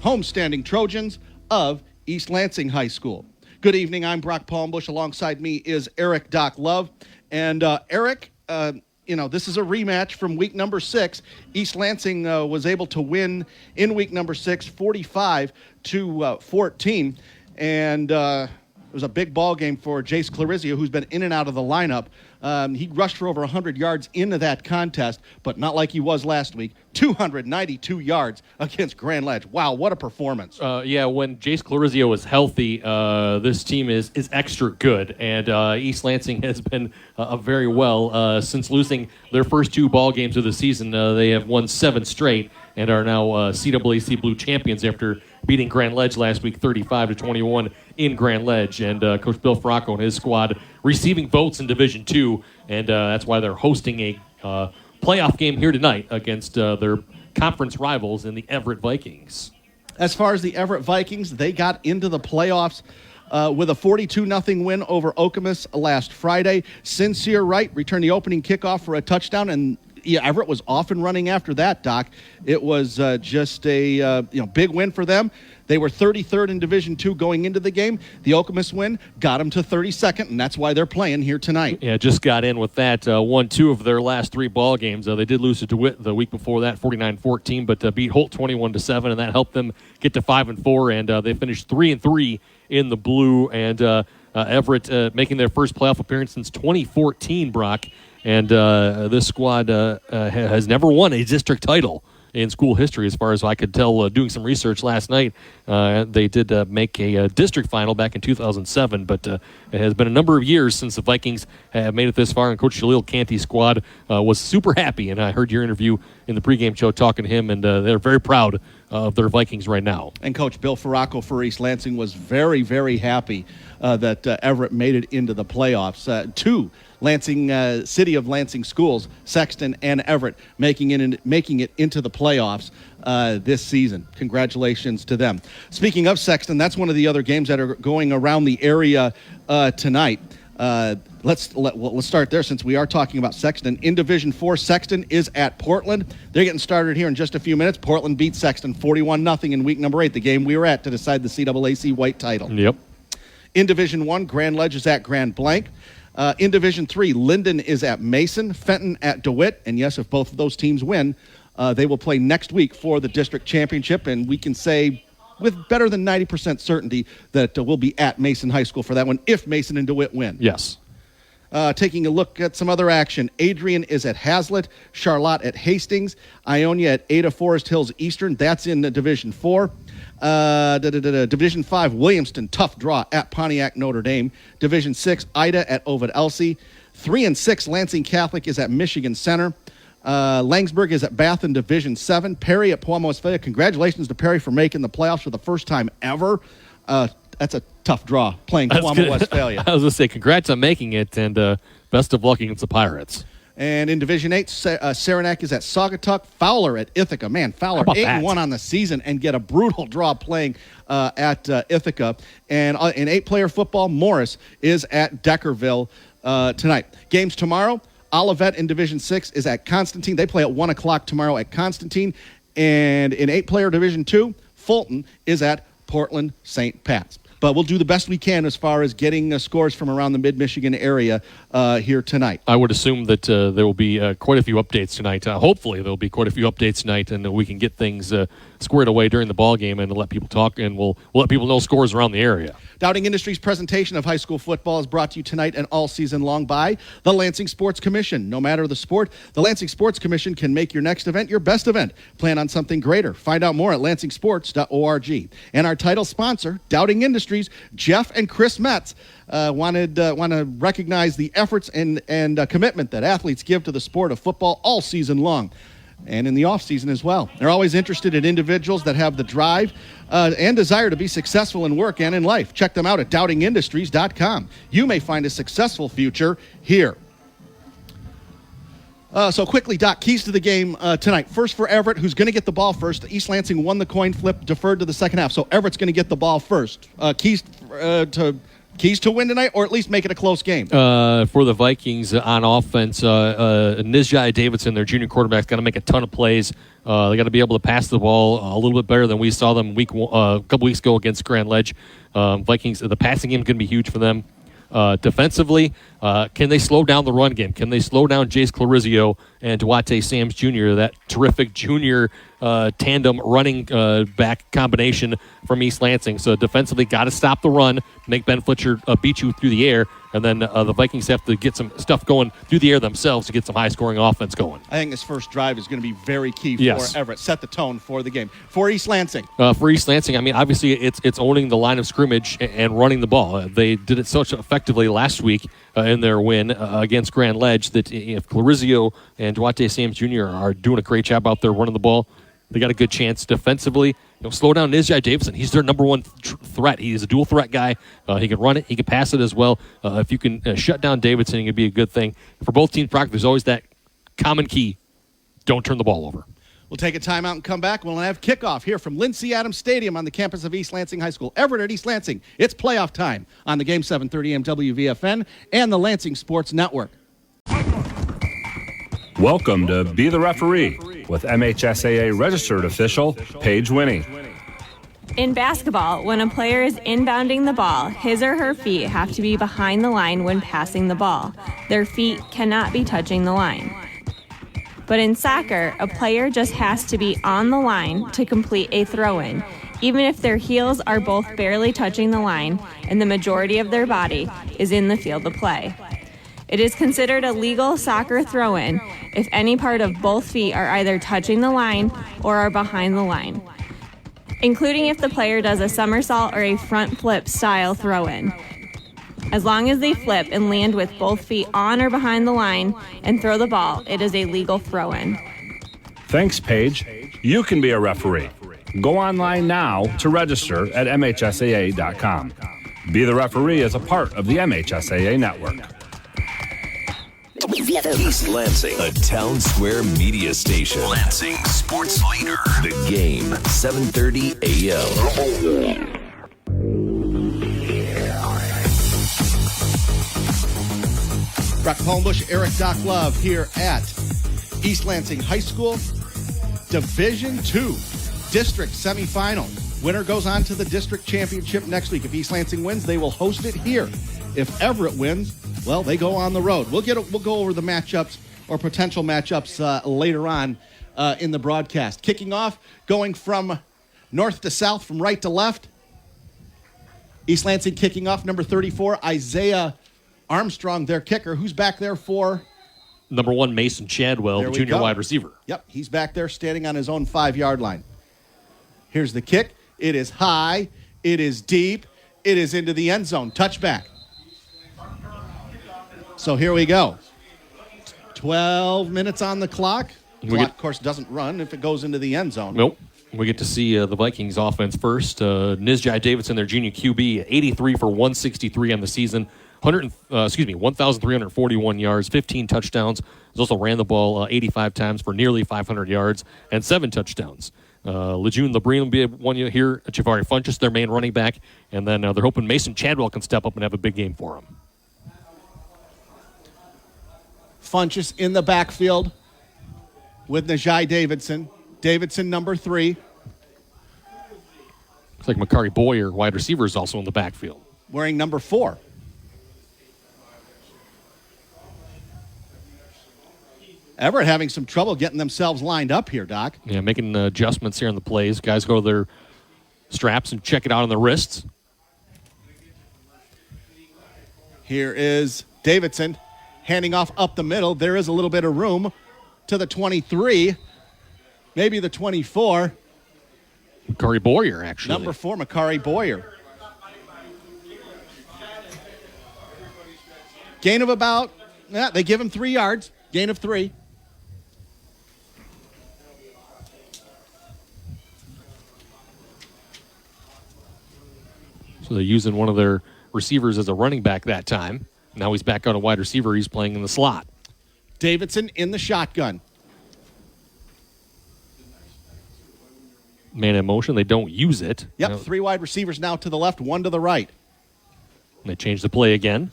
homestanding Trojans of East Lansing High School. Good evening. I'm Brock Palmbush. Alongside me is Erik Doc Love. And Erik, this is a rematch from week number 6. East Lansing was able to win in week number 6, 45-14. And it was a big ball game for Jace Clarizio, who's been in and out of the lineup. He rushed for over 100 yards into that contest, but not like he was last week. 292 yards against Grand Ledge. Wow, what a performance. When Jace Clarizio is healthy, this team is extra good, and East Lansing has been very well since losing their first 2 ball games of the season. They have won 7 straight and are now CAAC Blue champions after beating Grand Ledge last week 35-21 in Grand Ledge. And Coach Bill Fracco and his squad receiving votes in Division II, and that's why they're hosting a playoff game here tonight against their conference rivals in the Everett Vikings. As far as the Everett Vikings, they got into the playoffs with a 42-0 win over Okemos last Friday. Sincere Wright returned the opening kickoff for a touchdown, and Everett was off and running after that, Doc. It was just a big win for them. They were 33rd in Division II going into the game. The Okemos win got them to 32nd, and that's why they're playing here tonight. Yeah, just got in with that. Won 2 of their last 3 ball games. They did lose to DeWitt the week before that, 49-14, but beat Holt 21-7, and that helped them get to 5-4, and they finished 3-3 in the blue. And Everett making their first playoff appearance since 2014, Brock. And this squad has never won a district title in school history, as far as I could tell doing some research last night. They did make a district final back in 2007, but it has been a number of years since the Vikings have made it this far, and Coach Jaleel Canty's squad was super happy, and I heard your interview in the pregame show talking to him, and they're very proud of their Vikings right now. And Coach Bill Faracco for East Lansing was very, very happy that Everett made it into the playoffs. 2 Lansing City of Lansing schools, Sexton and Everett, making it into the playoffs this season. Congratulations to them. Speaking of Sexton, that's one of the other games that are going around the area tonight. Let's start there since we are talking about Sexton. In Division 4, Sexton is at Portland. They're getting started here in just a few minutes. Portland beat Sexton 41-0 in week number 8, the game we were at to decide the CAAC white title. Yep. In Division 1, Grand Ledge is at Grand Blanc. In Division 3, Linden is at Mason, Fenton at DeWitt, and yes, if both of those teams win, they will play next week for the district championship, and we can say with better than 90% certainty that we'll be at Mason High School for that one if Mason and DeWitt win. Yes. Taking a look at some other action, Adrian is at Hazlitt, Charlotte at Hastings, Ionia at Ada Forest Hills Eastern. That's in Division 4. Division 5, Williamston, tough draw at Pontiac Notre Dame. Division 6, Ida at Ovid Elsie. 3 and 6, Lansing Catholic is at Michigan Center. Langsburg is at Bath in Division 7. Perry at Palmbos Westphalia. Congratulations to Perry for making the playoffs for the first time ever. That's a tough draw playing Palmbos Westphalia. I was going to say, congrats on making it, and best of luck against the Pirates. And in Division 8, Saranac is at Saugatuck. Fowler at Ithaca. Man, Fowler 8-1 on the season and get a brutal draw playing at Ithaca. And in 8-player football, Morris is at Deckerville tonight. Games tomorrow, Olivet in Division 6 is at Constantine. They play at 1 o'clock tomorrow at Constantine. And in 8-player Division 2, Fulton is at Portland St. Pat's. But we'll do the best we can as far as getting scores from around the mid-Michigan area here tonight. I would assume that there will be quite a few updates tonight. Hopefully there will be quite a few updates tonight, and we can get things squared away during the ball game and let people talk, and we'll let people know scores around the area. Dowding Industries' presentation of high school football is brought to you tonight and all season long by the Lansing Sports Commission. No matter the sport, the Lansing Sports Commission can make your next event your best event. Plan on something greater. Find out more at lansingsports.org. And our title sponsor, Dowding Industries, Jeff and Chris Metz, want to recognize the efforts and commitment that athletes give to the sport of football all season long. And in the off-season as well. They're always interested in individuals that have the drive and desire to be successful in work and in life. Check them out at doubtingindustries.com. You may find a successful future here. So quickly, Doc, keys to the game tonight. First for Everett, who's going to get the ball first. East Lansing won the coin flip, deferred to the second half. So Everett's going to get the ball first. Keys to win tonight, or at least make it a close game? For the Vikings on offense, Nizjai Davidson, their junior quarterback, got to make a ton of plays. They got to be able to pass the ball a little bit better than we saw them a couple weeks ago against Grand Ledge. Vikings, the passing game is going to be huge for them. Defensively, can they slow down the run game? Can they slow down Jace Clarizio and Duarte Sams Jr., that terrific junior tandem running back combination from East Lansing? So defensively, got to stop the run, make Ben Fletcher beat you through the air, and then the Vikings have to get some stuff going through the air themselves to get some high-scoring offense going. I think this first drive is going to be very key for Everett. Set the tone for the game. For East Lansing. For East Lansing, I mean, obviously it's owning the line of scrimmage and running the ball. They did it so effectively last week in their win against Grand Ledge that if Clarizio and Duarte Sams Jr. are doing a great job out there running the ball, they got a good chance defensively. Slow down Nizjai Davidson. He's their number one threat. He is a dual threat guy. He can run it. He can pass it as well. If you can shut down Davidson, it can be a good thing. For both teams, there's always that common key. Don't turn the ball over. We'll take a timeout and come back. We'll have kickoff here from Lynn C. Adams Stadium on the campus of East Lansing High School. Everett at East Lansing. It's playoff time on the game 7:30 AM WVFN and the Lansing Sports Network. Welcome to Be the Referee with MHSAA registered official Paige Winnie. In basketball, when a player is inbounding the ball, his or her feet have to be behind the line when passing the ball. Their feet cannot be touching the line. But in soccer, a player just has to be on the line to complete a throw-in, even if their heels are both barely touching the line and the majority of their body is in the field of play. It is considered a legal soccer throw-in if any part of both feet are either touching the line or are behind the line, including if the player does a somersault or a front flip style throw-in. As long as they flip and land with both feet on or behind the line and throw the ball, it is a legal throw-in. Thanks, Paige. You can be a referee. Go online now to register at MHSAA.com. Be the Referee is a part of the MHSAA network. East Lansing, a town square media station. Lansing sports leader. The game, 7:30 AM. Brock Palmbush, Erik, Doc Love here at East Lansing High School. Division II district semifinal. Winner goes on to the district championship next week. If East Lansing wins, they will host it here. If Everett wins, well, they go on the road. We'll go over the matchups or potential matchups later on in the broadcast. Kicking off, going from north to south, from right to left. East Lansing kicking off, number 34, Isaiah Armstrong, their kicker. Who's back there for? Number 1, Mason Chadwell, There the we junior go. wide receiver. Yep, he's back there standing on his own 5-yard line. Here's the kick. It is high. It is deep. It is into the end zone. Touchback. So here we go. 12 minutes on the clock. Clock, of course, doesn't run if it goes into the end zone. Nope. We get to see the Vikings offense first. Nizjai Davidson, their junior QB, 83 for 163 on the season. 1,341 yards, 15 touchdowns. He also ran the ball 85 times for nearly 500 yards and 7 touchdowns. Lejeune Lebrun will be one here. Javari Funchess, their main running back. And then they're hoping Mason Chadwell can step up and have a big game for them. Funchess in the backfield with Najai Davidson. Davidson, number 3. Looks like Makari Boyer, wide receiver, is also in the backfield. Wearing number 4. Everett having some trouble getting themselves lined up here, Doc. Yeah, making adjustments here on the plays. Guys go to their straps and check it out on their wrists. Here is Davidson handing off up the middle. There is a little bit of room to the 23, maybe the 24. Makari Boyer, actually. Number 4, Makari Boyer. Gain of about, they give him 3 yards. Gain of 3. So they're using one of their receivers as a running back that time. Now he's back out a wide receiver. He's playing in the slot. Davidson in the shotgun. Man in motion. They don't use it. Yep, 3 wide receivers now to the left, 1 to the right. They change the play again.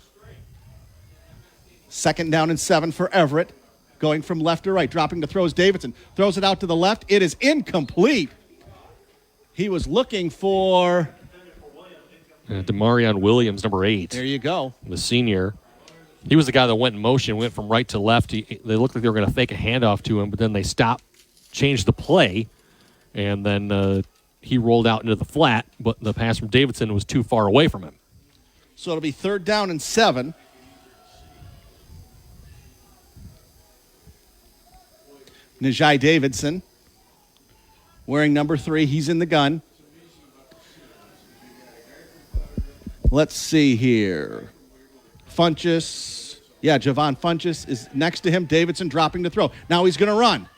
2nd down and 7 for Everett. Going from left to right, dropping to throws Davidson. Throws it out to the left. It is incomplete. He was looking for... Demarion Williams, number 8. There you go. The senior. He was the guy that went in motion, went from right to left. They looked like they were going to fake a handoff to him, but then they stopped, changed the play, and then he rolled out into the flat, but the pass from Davidson was too far away from him. So it'll be 3rd down and 7. Najai Davidson, wearing number 3. He's in the gun. Let's see here. Funchess. Yeah, Javon Funchess is next to him. Davidson dropping to throw. Now he's going to run.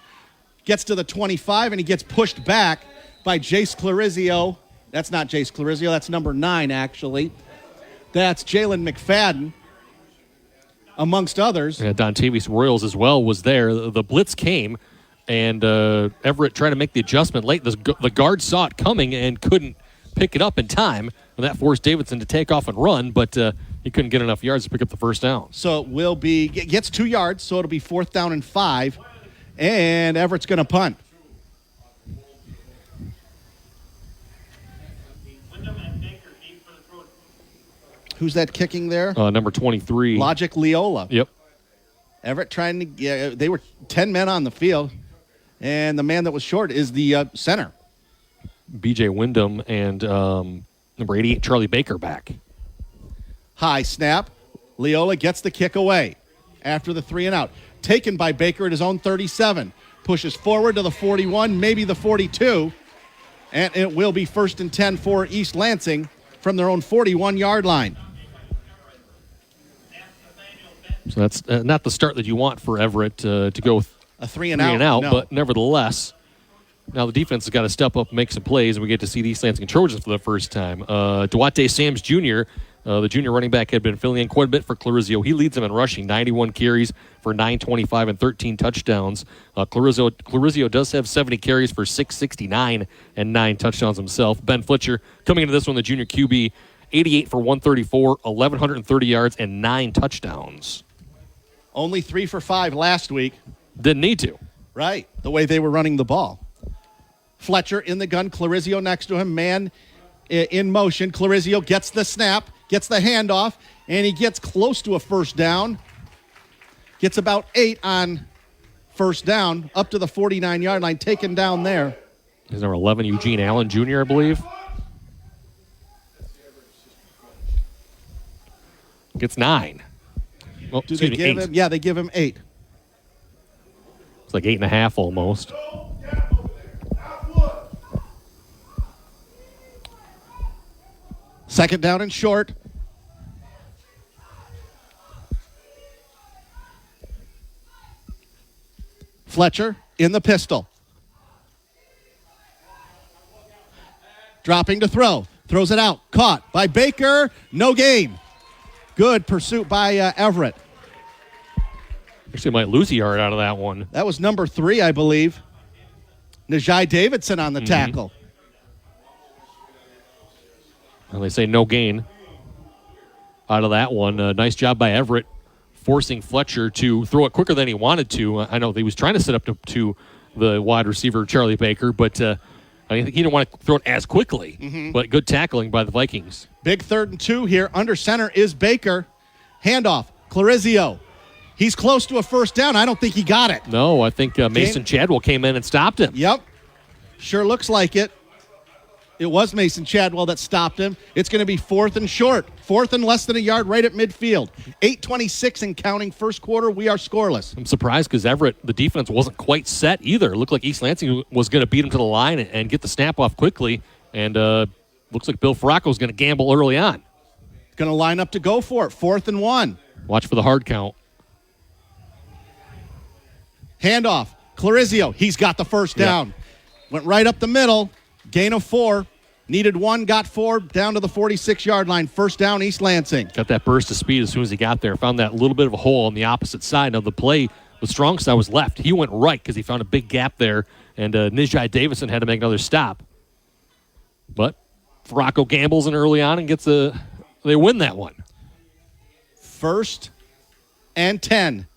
Gets to the 25, and he gets pushed back by Jace Clarizio. That's not Jace Clarizio. That's number 9, actually. That's Jalen McFadden, amongst others. Yeah, Dontavius Royals as well was there. The blitz came, and Everett tried to make the adjustment late. The guard saw it coming and couldn't pick it up in time. And that forced Davidson to take off and run, but he couldn't get enough yards to pick up the first down. So it will be, gets 2 yards, so it'll be 4th down and 5. And Everett's going to punt. Who's that kicking there? Number 23. Logic Leola. Yep. Everett trying to, they were 10 men on the field, and the man that was short is the center. B.J. Wyndham and number 88, Charlie Baker back. High snap. Leola gets the kick away after the 3 and out. Taken by Baker at his own 37. Pushes forward to the 41, maybe the 42. And it will be 1st and 10 for East Lansing from their own 41-yard line. So that's not the start that you want for Everett to go with a 3 and out, no. But nevertheless, now the defense has got to step up and make some plays, and we get to see the East Lansing Trojans for the first time. Duarte Sams Jr., the junior running back, had been filling in quite a bit for Clarizio. He leads them in rushing, 91 carries for 925 and 13 touchdowns. Clarizio does have 70 carries for 669 and 9 touchdowns himself. Ben Fletcher coming into this one, the junior QB, 88 for 134, 1,130 yards, and 9 touchdowns. Only 3 for 5 last week. Didn't need to. Right, the way they were running the ball. Fletcher in the gun, Clarizio next to him, man in motion. Clarizio gets the snap, gets the handoff, and he gets close to a first down. Gets about 8 on first down, up to the 49-yard line, taken down there. Is number 11, Eugene Allen Jr., I believe. Gets 9. Oh, Do they give 8. him? Yeah, they give him 8. It's like 8.5 almost. Second down and short. Fletcher in the pistol. Dropping to throw. Throws it out. Caught by Baker. No gain. Good pursuit by Everett. Actually might lose a yard out of that one. That was number 3, I believe. Najai Davidson on the tackle. Well, they say no gain out of that one. Nice job by Everett forcing Fletcher to throw it quicker than he wanted to. I know he was trying to set up to the wide receiver, Charlie Baker, but I think he didn't want to throw it as quickly. But good tackling by the Vikings. Big 3rd and 2 here. Under center is Baker. Handoff. Clarizio. He's close to a first down. I don't think he got it. No, I think Mason Chadwell came in and stopped him. Yep. Sure looks like it. It was Mason Chadwell that stopped him. It's going to be 4th and short. 4th and less than a yard right at midfield. 8:26 and counting first quarter. We are scoreless. I'm surprised because Everett, the defense wasn't quite set either. It looked like East Lansing was going to beat him to the line and get the snap off quickly. And looks like Bill Farraco is going to gamble early on. Going to line up to go for it. 4th and 1. Watch for the hard count. Handoff. Clarizio. He's got the first down. Went right up the middle. Gain of 4. Needed 1, got 4, down to the 46-yard line. First down, East Lansing. Got that burst of speed as soon as he got there. Found that little bit of a hole on the opposite side. Now the play, the strong side was left. He went right because he found a big gap there, and Nijai Davison had to make another stop. But Farraco gambles in early on and they win that one. 1st and 10.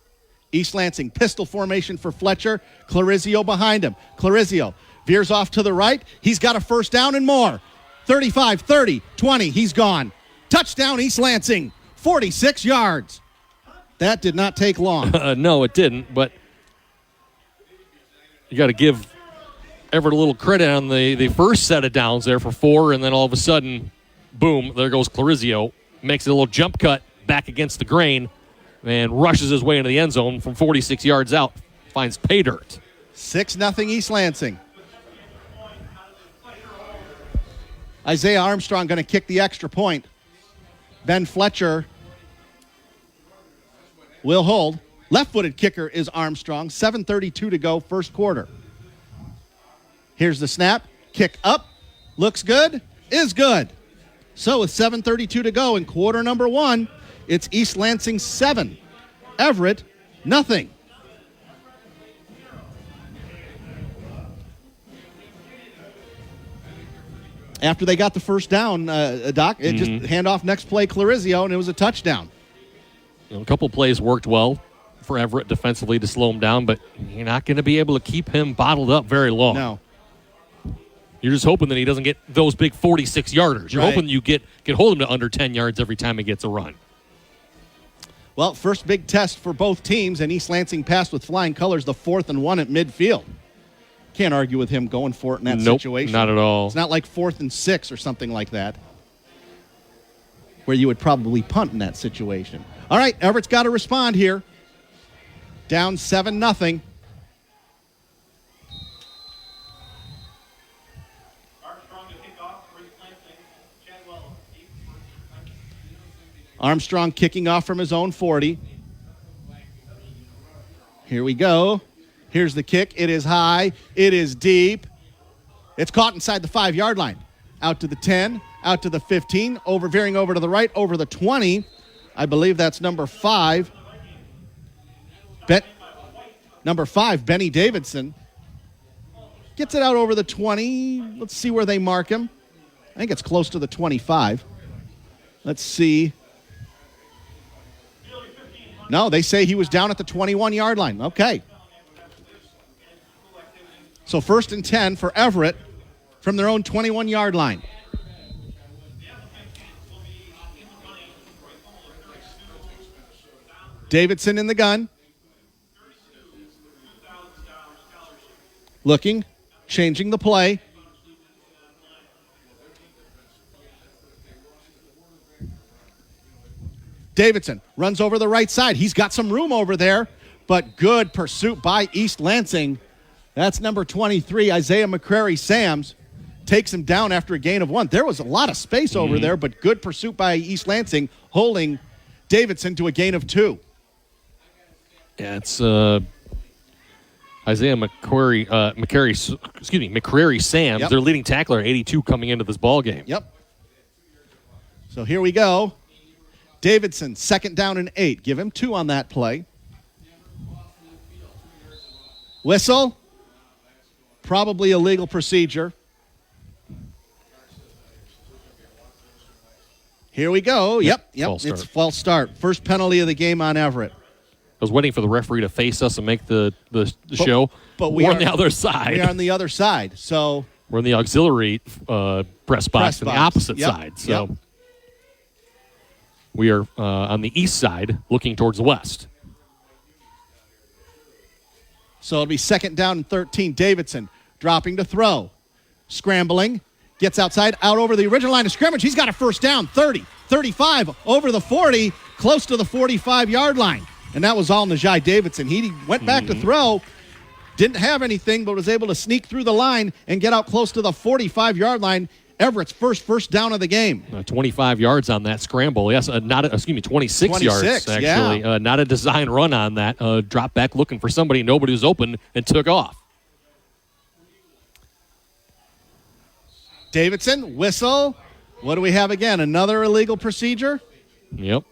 East Lansing, pistol formation for Fletcher. Clarizio behind him. Clarizio veers off to the right. He's got a first down and more. 35, 30, 20. He's gone. Touchdown, East Lansing. 46 yards. That did not take long. No, it didn't, but you got to give Everett a little credit on the first set of downs there for 4, and then all of a sudden, boom, there goes Clarizio. Makes it a little jump cut back against the grain and rushes his way into the end zone from 46 yards out. Finds pay dirt. 6-0 East Lansing. Isaiah Armstrong going to kick the extra point. Ben Fletcher will hold. Left-footed kicker is Armstrong. 7:32 to go, first quarter. Here's the snap. Kick up. Looks good. Is good. So with 7:32 to go in quarter number 1, it's East Lansing 7. Everett, nothing. After they got the first down, Doc, it just hand off next play Clarizio, and it was a touchdown. A couple plays worked well for Everett defensively to slow him down, but you're not going to be able to keep him bottled up very long. No. You're just hoping that he doesn't get those big 46-yarders. You're hoping you can hold him to under 10 yards every time he gets a run. Well, first big test for both teams, and East Lansing passed with flying colors the 4th and 1 at midfield. Can't argue with him going for it in that situation. Not at all. It's not like 4th and 6 or something like that, where you would probably punt in that situation. All right, Everett's got to respond here. Down 7-0. Armstrong kicking off from his own 40. Here we go. Here's the kick. It is high. It is deep. It's caught inside the 5-yard line. Out to the 10, out to the 15, veering over to the right, over the 20. I believe that's number 5. Number 5, Benny Davidson. Gets it out over the 20. Let's see where they mark him. I think it's close to the 25. Let's see. No, they say he was down at the 21-yard line. Okay. So 1st and 10 for Everett from their own 21-yard line. Davidson in the gun. Looking, changing the play. Davidson runs over the right side. He's got some room over there, but good pursuit by East Lansing. That's number 23, Isaiah McCrary-Sams. Takes him down after a gain of 1. There was a lot of space over there, but good pursuit by East Lansing, holding Davidson to a gain of 2. Yeah, it's Isaiah McCrary-Sams, Yep. their leading tackler, 82 coming into this ball game. Yep. So here we go. Davidson, 2nd down and 8. Give him 2 on that play. Whistle. Probably a legal procedure. Here we go. Yep. It's false start. First penalty of the game on Everett. I was waiting for the referee to face us and make the show. But we're on the other side. We are on the other side. So we're in the auxiliary press box on the opposite Yep. side. So we are on the east side looking towards the west. So it'll be 2nd down and 13. Davidson dropping to throw. Scrambling. Gets outside, out over the original line of scrimmage. He's got a first down, 30, 35, over the 40, close to the 45-yard line. And that was all Najai Davidson. He went back to throw, didn't have anything, but was able to sneak through the line and get out close to the 45-yard line. Everett's first down of the game. 25 yards on that scramble. Yes, 26 yards, actually. Yeah. Not a design run on that. Drop back looking for somebody. Nobody was open and took off. Davidson, whistle. What do we have again? Another illegal procedure? Yep.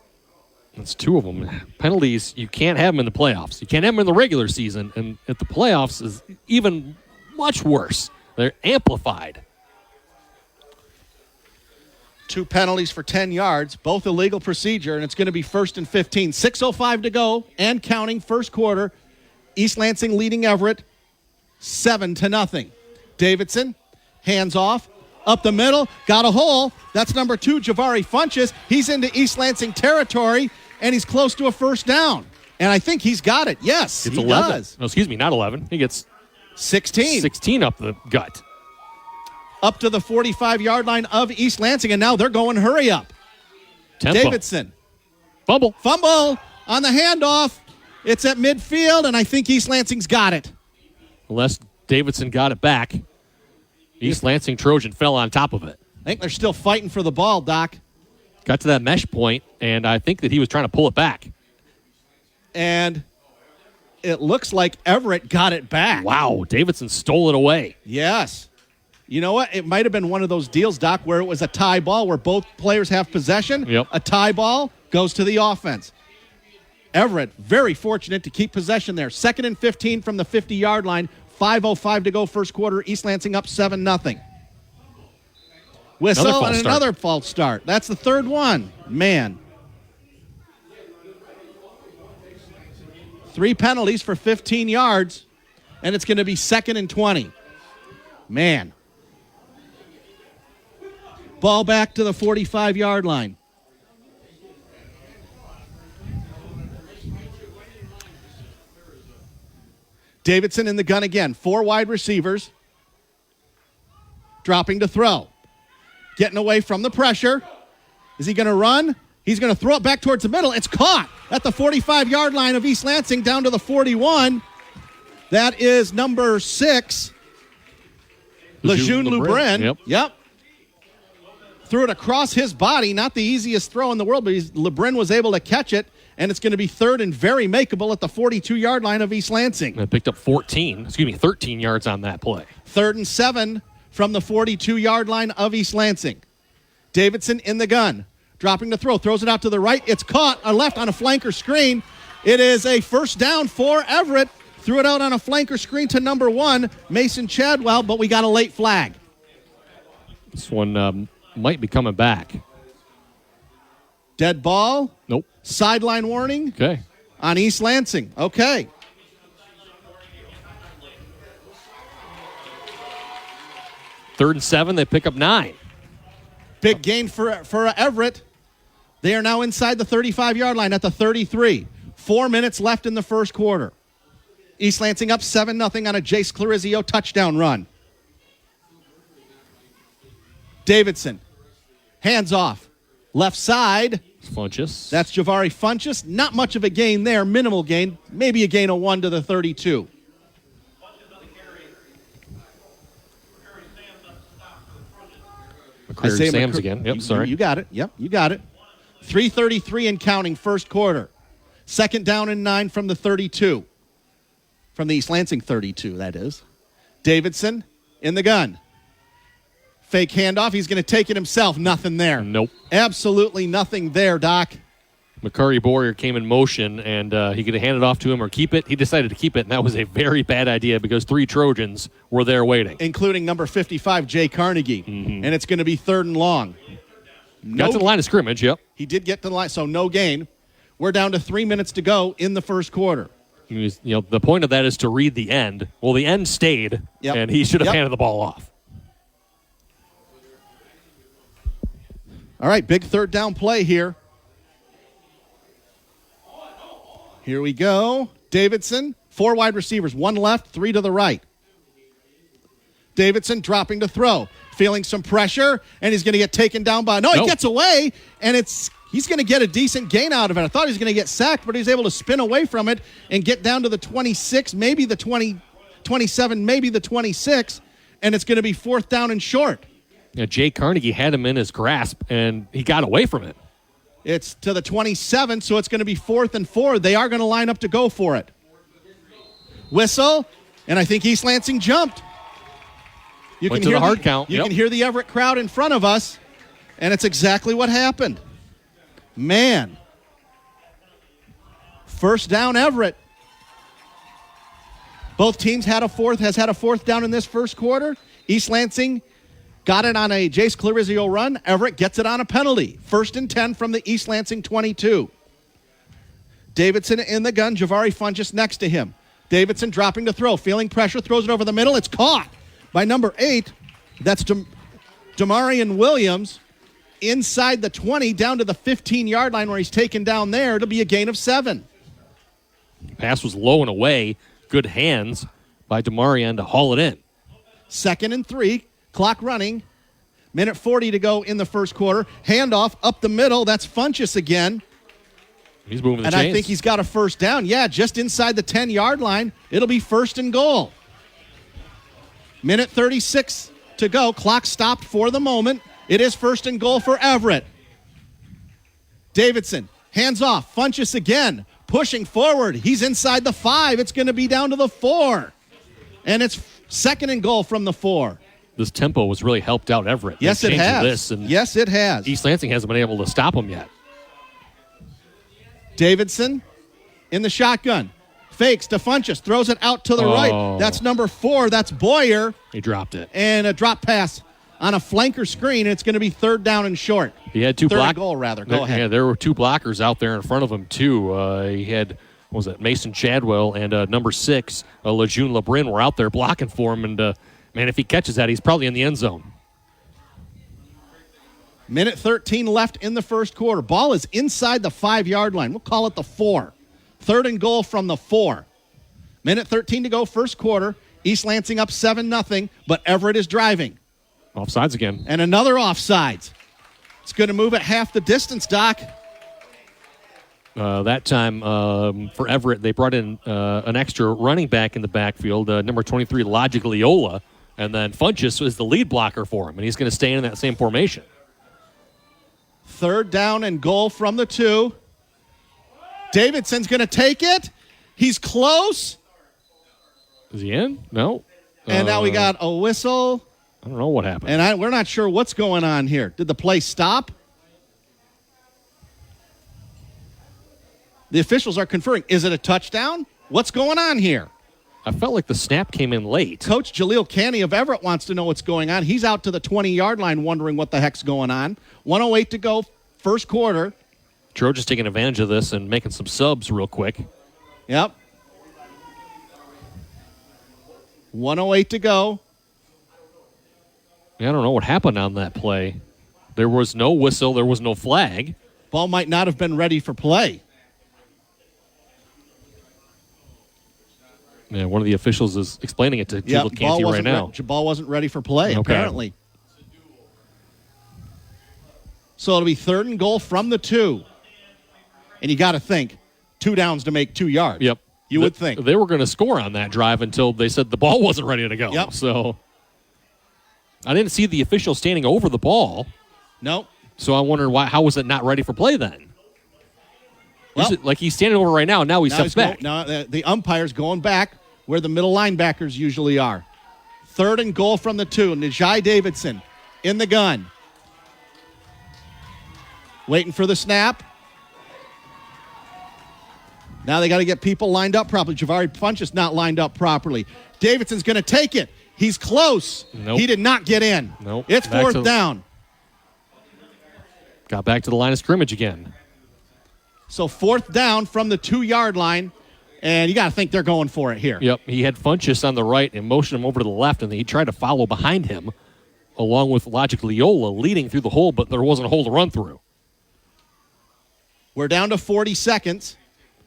That's 2 of them. Penalties, you can't have them in the playoffs. You can't have them in the regular season. And at the playoffs is even much worse. They're amplified. 2 penalties for 10 yards, both illegal procedure, and it's going to be 1st and 15. 6:05 to go and counting, first quarter. East Lansing leading Everett 7-0. Davidson, hands off. Up the middle, got a hole. That's number 2, Javari Funches. He's into East Lansing territory, and he's close to a first down. And I think he's got it. Yes, It's he 11. does. No, excuse me, not 11. He gets 16. 16 up the gut. Up to the 45-yard line of East Lansing, and now they're going hurry up. Tempo. Davidson. Fumble on the handoff. It's at midfield, and I think East Lansing's got it. Unless Davidson got it back. East Lansing Trojan fell on top of it. I think they're still fighting for the ball, Doc. Got to that mesh point, and I think that he was trying to pull it back. And it looks like Everett got it back. Wow, Davidson stole it away. Yes. You know what? It might have been one of those deals, Doc, where it was a tie ball where both players have possession. Yep. A tie ball goes to the offense. Everett, very fortunate to keep possession there. 2nd and 15 from the 50-yard line. 5:05 to go first quarter. East Lansing up 7-0. Whistle and another false start. That's the 3rd one. Man. 3 penalties for 15 yards, and it's going to be 2nd and 20. Man. Ball back to the 45-yard line. Davidson in the gun again. 4 wide receivers. Dropping to throw. Getting away from the pressure. Is he going to run? He's going to throw it back towards the middle. It's caught at the 45-yard line of East Lansing down to the 41. That is number 6, Lejeune Lebrun. Yep. Threw it across his body. Not the easiest throw in the world, but Lebrun was able to catch it, and it's going to be 3rd and very makeable at the 42-yard line of East Lansing. They picked up 13 yards on that play. 3rd and 7 from the 42-yard line of East Lansing. Davidson in the gun. Dropping to throw. Throws it out to the right. It's caught left on a flanker screen. It is a first down for Everett. Threw it out on a flanker screen to number 1, Mason Chadwell, but we got a late flag. This one might be coming back. Dead ball. Nope. Sideline warning. Okay. On East Lansing. Okay. Third and 7, they pick up 9. Big gain for Everett. They are now inside the 35-yard line at the 33. 4 minutes left in the first quarter. East Lansing up 7-0 on a Jace Clarizio touchdown run. Davidson. Hands off. Left side. Funchess. That's Javari Funchess. Not much of a gain there. Minimal gain. Maybe a gain of 1 to the 32. McCreary Sam's again. Yep, sorry. You got it. Yep, you got it. 3:33 and counting first quarter. Second down and 9 from the 32. From the East Lansing 32, that is. Davidson in the gun. Fake handoff. He's going to take it himself. Nothing there. Nope. Absolutely nothing there, Doc. McCurry Boyer came in motion, and he could have handed it off to him or keep it. He decided to keep it, and that was a very bad idea because 3 Trojans were there waiting. Including number 55, Jay Carnegie. And it's going to be 3rd and long. Got to the line of scrimmage, yep. He did get to the line, so no gain. We're down to 3 minutes to go in the first quarter. The point of that is to read the end. Well, the end stayed, and he should have handed the ball off. All right, big 3rd down play here. Here we go. Davidson, 4 wide receivers, 1 left, 3 to the right. Davidson dropping to throw, feeling some pressure, and he's going to get taken down by... No, he gets away, and he's going to get a decent gain out of it. I thought he was going to get sacked, but he's able to spin away from it and get down to the 26, maybe the 27, maybe the 26, and it's going to be 4th down and short. Yeah, Jay Carnegie had him in his grasp, and he got away from it. It's to the 27, so it's going to be 4th and 4. They are going to line up to go for it. Whistle, and I think East Lansing jumped. You Went to the hard count. You can hear the Everett crowd in front of us, and it's exactly what happened. Man. First down, Everett. Both teams had a 4th down in this first quarter. East Lansing got it on a Jace Clarizio run. Everett gets it on a penalty. 1st and 10 from the East Lansing 22. Davidson in the gun. Javari Funchess next to him. Davidson dropping to throw. Feeling pressure. Throws it over the middle. It's caught by number 8. That's Damarian Williams inside the 20 down to the 15-yard line where he's taken down there. It'll be a gain of 7. Pass was low and away. Good hands by Damarian to haul it in. 2nd and 3. Clock running. Minute 40 to go in the first quarter. Handoff up the middle. That's Funchess again. He's moving the chains. And I think he's got a first down. Yeah, just inside the 10-yard line. It'll be 1st and goal. Minute 36 to go. Clock stopped for the moment. It is 1st and goal for Everett. Davidson, hands off. Funchess again, pushing forward. He's inside the 5. It's going to be down to the 4. And it's 2nd and goal from the 4. This tempo was really helped out Everett. Yes, it has. Yes, it has. East Lansing hasn't been able to stop him yet. Davidson in the shotgun. Fakes to Funchess. Throws it out to the right. That's number 4. That's Boyer. He dropped it. And a drop pass on a flanker screen. It's going to be 3rd down and short. He had 2 blockers. Goal, rather. Go ahead. Yeah, there were 2 blockers out there in front of him, too. He had, Mason Chadwell and number 6, Lejeune Lebrin were out there blocking for him. And, man, if he catches that, he's probably in the end zone. Minute 13 left in the first quarter. Ball is inside the 5-yard line. We'll call it the 4. 3rd and goal from the 4. Minute 13 to go, first quarter. East Lansing up 7-0, but Everett is driving. Offsides again. And another offsides. It's going to move at half the distance, Doc. That time for Everett, they brought in an extra running back in the backfield, number 23, Logic Leola, and then Funchess is the lead blocker for him, and he's going to stay in that same formation. 3rd down and goal from the 2. Davidson's going to take it. He's close. Is he in? No. And now we got a whistle. I don't know what happened. And we're not sure what's going on here. Did the play stop? The officials are conferring. Is it a touchdown? What's going on here? I felt like the snap came in late. Coach Jaleel Canny of Everett wants to know what's going on. He's out to the 20-yard line wondering what the heck's going on. 1:08 to go, first quarter. Trojans taking advantage of this and making some subs real quick. Yep. 1:08 to go. Yeah, I don't know what happened on that play. There was no whistle. There was no flag. Ball might not have been ready for play. Yeah, one of the officials is explaining it to Jaleel Canty right now. Ball wasn't ready for play, apparently. So it'll be 3rd and goal from the 2. And you got to think, 2 downs to make 2 yards. Yep. You would think. They were going to score on that drive until they said the ball wasn't ready to go. Yep. So I didn't see the official standing over the ball. Nope. So I wondered how was it not ready for play then? Well, like he's standing over right now, and now he steps back. Now the umpire's going back where the middle linebackers usually are. 3rd and goal from the 2. Najai Davidson in the gun. Waiting for the snap. Now they got to get people lined up properly. Javari Funchess not lined up properly. Davidson's going to take it. He's close. Nope. He did not get in. Nope. It's 4th down. Got back to the line of scrimmage again. So 4th down from the 2-yard line, and you got to think they're going for it here. Yep, he had Funchess on the right and motioned him over to the left, and he tried to follow behind him, along with Logic Leola leading through the hole, but there wasn't a hole to run through. We're down to 40 seconds.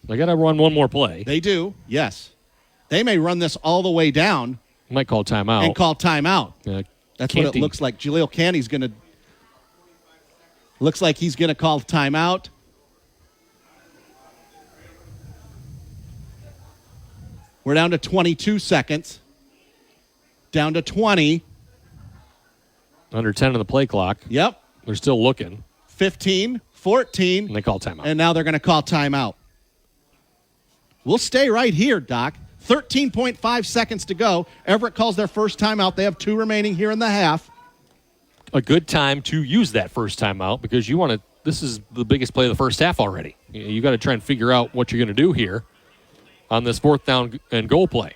They got to run one more play. They do, yes. They may run this all the way down. Might call timeout. And call timeout. That's what it Canty. looks like. Jaleel Canty's going to. Looks like he's going to call timeout. We're down to 22 seconds. Down to 20. Under 10 on the play clock. Yep. They're still looking. 15, 14. And they call timeout. And now they're going to call timeout. We'll stay right here, Doc. 13.5 seconds to go. Everett calls their first timeout. They have 2 remaining here in the half. A good time to use that first timeout because you want to. This is the biggest play of the first half already. You got to try and figure out what you're going to do here on this 4th down and goal play.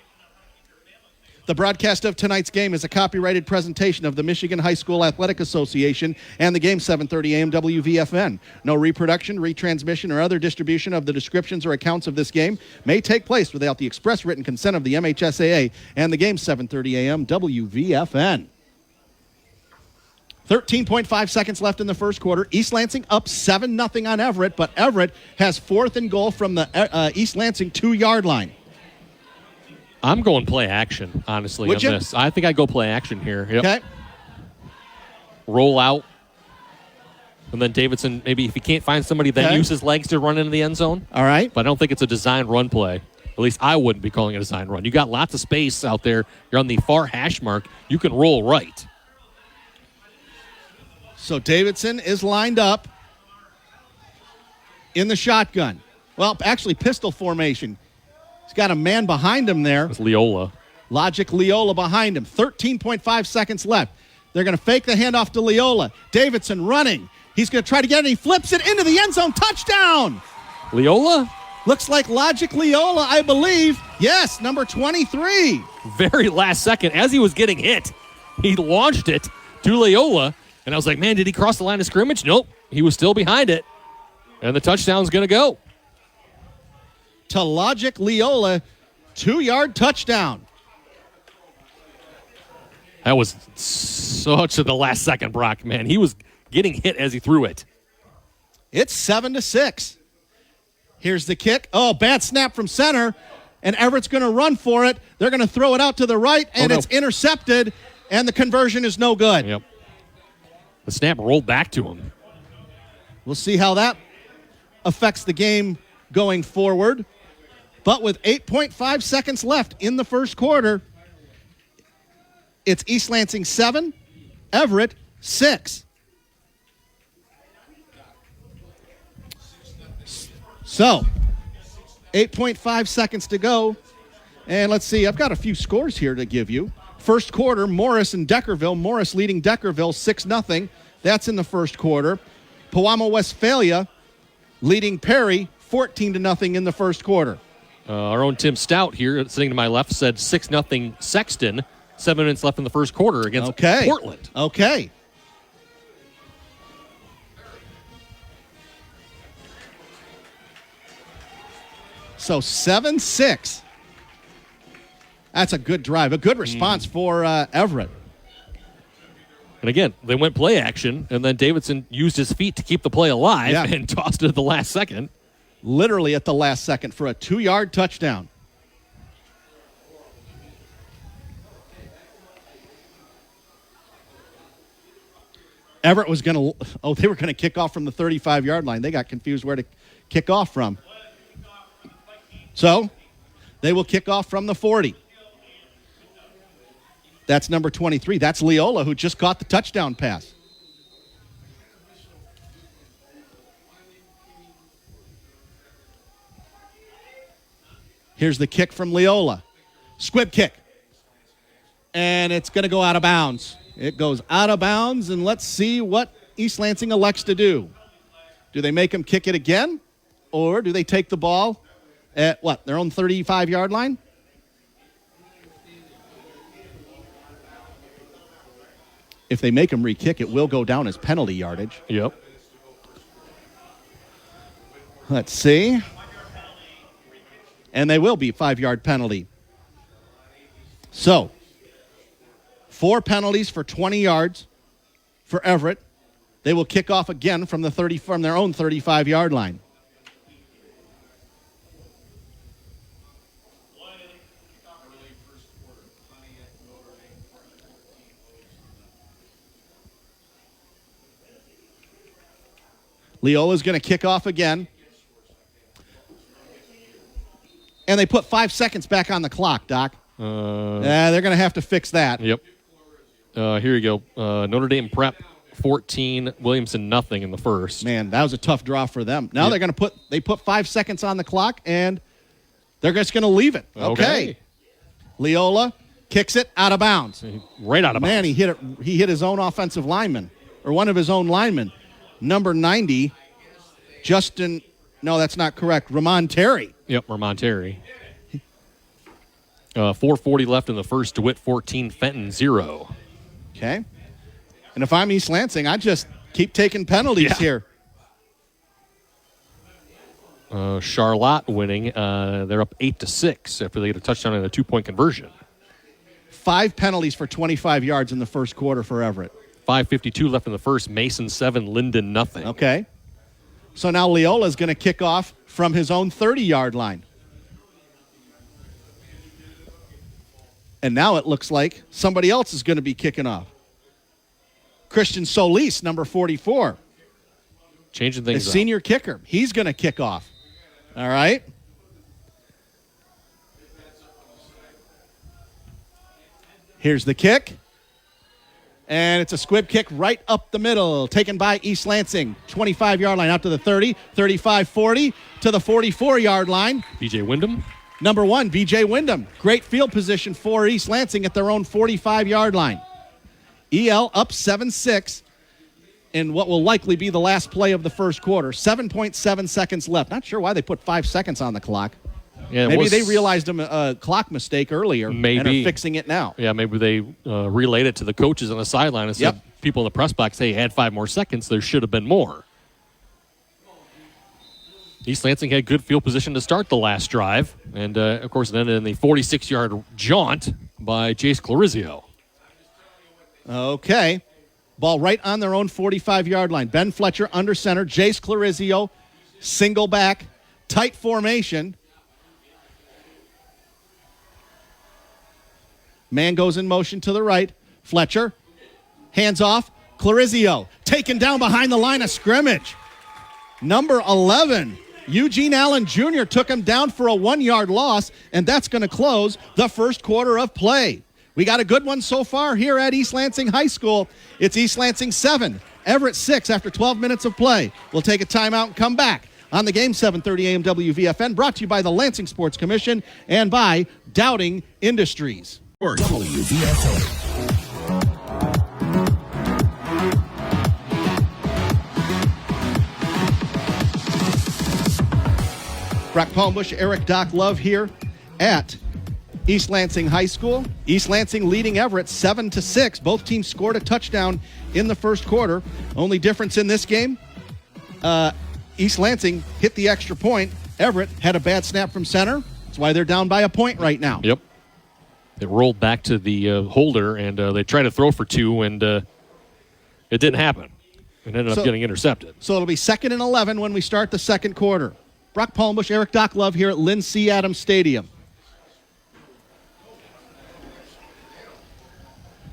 The broadcast of tonight's game is a copyrighted presentation of the Michigan High School Athletic Association and the game 7:30 a.m. WVFN. No reproduction, retransmission, or other distribution of the descriptions or accounts of this game may take place without the express written consent of the MHSAA and the game 7:30 a.m. WVFN. 13.5 seconds left in the first quarter. East Lansing up 7-0 on Everett, but Everett has 4th and goal from the East Lansing 2-yard line. I'm going play action, honestly, Would on you? this. I think I'd go play action here. Yep. Okay. Roll out. And then Davidson, maybe if he can't find somebody, then use his legs to run into the end zone. All right. But I don't think it's a designed run play. At least I wouldn't be calling it a designed run. You got lots of space out there. You're on the far hash mark. You can roll right. So Davidson is lined up in the shotgun. Well, actually, pistol formation. He's got a man behind him there. It's Leola. Logic Leola behind him. 13.5 seconds left. They're going to fake the handoff to Leola. Davidson running. He's going to try to get it, and he flips it into the end zone. Touchdown! Leola? Looks like Logic Leola, I believe. Yes, number 23. Very last second, as he was getting hit, he launched it to Leola. And I was like, man, did he cross the line of scrimmage? Nope. He was still behind it. And the touchdown's going to go. To Logic Leola, 2-yard touchdown. That was such at the last second, Brock, man. He was getting hit as he threw it. It's 7-6. Here's the kick. Oh, bad snap from center. And Everett's going to run for it. They're going to throw it out to the right, and it's intercepted, and the conversion is no good. Yep. The snap rolled back to him. We'll see how that affects the game going forward. But with 8.5 seconds left in the first quarter, it's East Lansing 7, Everett 6. So, 8.5 seconds to go. And let's see, I've got a few scores here to give you. First quarter, Morris and Deckerville. Morris leading Deckerville 6-0. That's in the first quarter. Pewamo Westphalia leading Perry 14-0 in the first quarter. Our own Tim Stout here, sitting to my left, said 6-0 Sexton. 7 minutes left in the first quarter against Portland. Okay. So 7-6. That's a good drive, a good response for Everett. And again, they went play action, and then Davidson used his feet to keep the play alive and tossed it at the last second. Literally at the last second for a 2-yard touchdown. Everett was going to, they were going to kick off from the 35-yard line. They got confused where to kick off from. So they will kick off from the 40. That's number 23. That's Leola, who just caught the touchdown pass. Here's the kick from Leola. Squib kick. And it's going to go out of bounds. It goes out of bounds, and let's see what East Lansing elects to do. Do they make him kick it again, or do they take the ball at, their own 35-yard line? If they make him re-kick, it will go down as penalty yardage. Yep. Let's see. And they will be 5-yard penalty. So, 4 penalties for 20 yards for Everett. They will kick off again from their own 35-yard line. Leola's going to kick off again. And they put 5 seconds back on the clock, Doc. They're going to have to fix that. Yep. Here you go. Notre Dame Prep 14, Williamson nothing in the first. Man, that was a tough draw for them. Now they're going to put 5 seconds on the clock, and they're just going to leave it. Okay. Leola kicks it out of bounds. Right out of bounds. Man, he hit his own offensive lineman, or one of his own linemen. Number 90, Justin, no, that's not correct, Ramon Terry. Yep, Ramon Terry. 4:40 left in the first. DeWitt 14, Fenton 0. Okay. And if I'm East Lansing, I just keep taking penalties here. Charlotte winning. They're up 8-6 after they get a touchdown and a 2-point conversion. 5 penalties for 25 yards in the first quarter for Everett. 5:52 left in the first. Mason 7, Linden nothing. Okay. So now Leola's going to kick off from his own 30-yard line. And now it looks like somebody else is going to be kicking off. Christian Solis, number 44. Changing things the up. Senior kicker. He's going to kick off. All right. Here's the kick. And it's a squib kick right up the middle, taken by East Lansing. 25-yard line out to the 30, 35, 40, to the 44-yard line. B.J. Wyndham. Number 1, B.J. Wyndham. Great field position for East Lansing at their own 45-yard line. EL up 7-6 in what will likely be the last play of the first quarter. 7.7 seconds left. Not sure why they put 5 seconds on the clock. Yeah, maybe they realized a clock mistake earlier and are fixing it now. Yeah, maybe they relayed it to the coaches on the sideline and said, people in the press box, hey, add 5 more seconds. There should have been more. East Lansing had good field position to start the last drive. And, of course, it ended in the 46-yard jaunt by Jace Clarizio. Okay. Ball right on their own 45-yard line. Ben Fletcher under center. Jace Clarizio, single back, tight formation. Man goes in motion to the right. Fletcher, hands off. Clarizio, taken down behind the line of scrimmage. Number 11, Eugene Allen Jr. took him down for a 1-yard loss, and that's going to close the first quarter of play. We got a good one so far here at East Lansing High School. It's East Lansing 7, Everett 6 after 12 minutes of play. We'll take a timeout and come back on the game, 7:30 a.m. WVFN, brought to you by the Lansing Sports Commission and by Dowding Industries. WVFN. Brock Palmbush, Erik Doc Love here at East Lansing High School. East Lansing leading Everett 7-6. Both teams scored a touchdown in the first quarter. Only difference in this game, East Lansing hit the extra point. Everett had a bad snap from center. That's why they're down by a point right now. Yep. It rolled back to the holder, and they tried to throw for 2, and it didn't happen. It ended up getting intercepted. So it'll be 2nd and 11 when we start the second quarter. Brock Palmbush, Erik Doc Love here at Lynn C. Adams Stadium.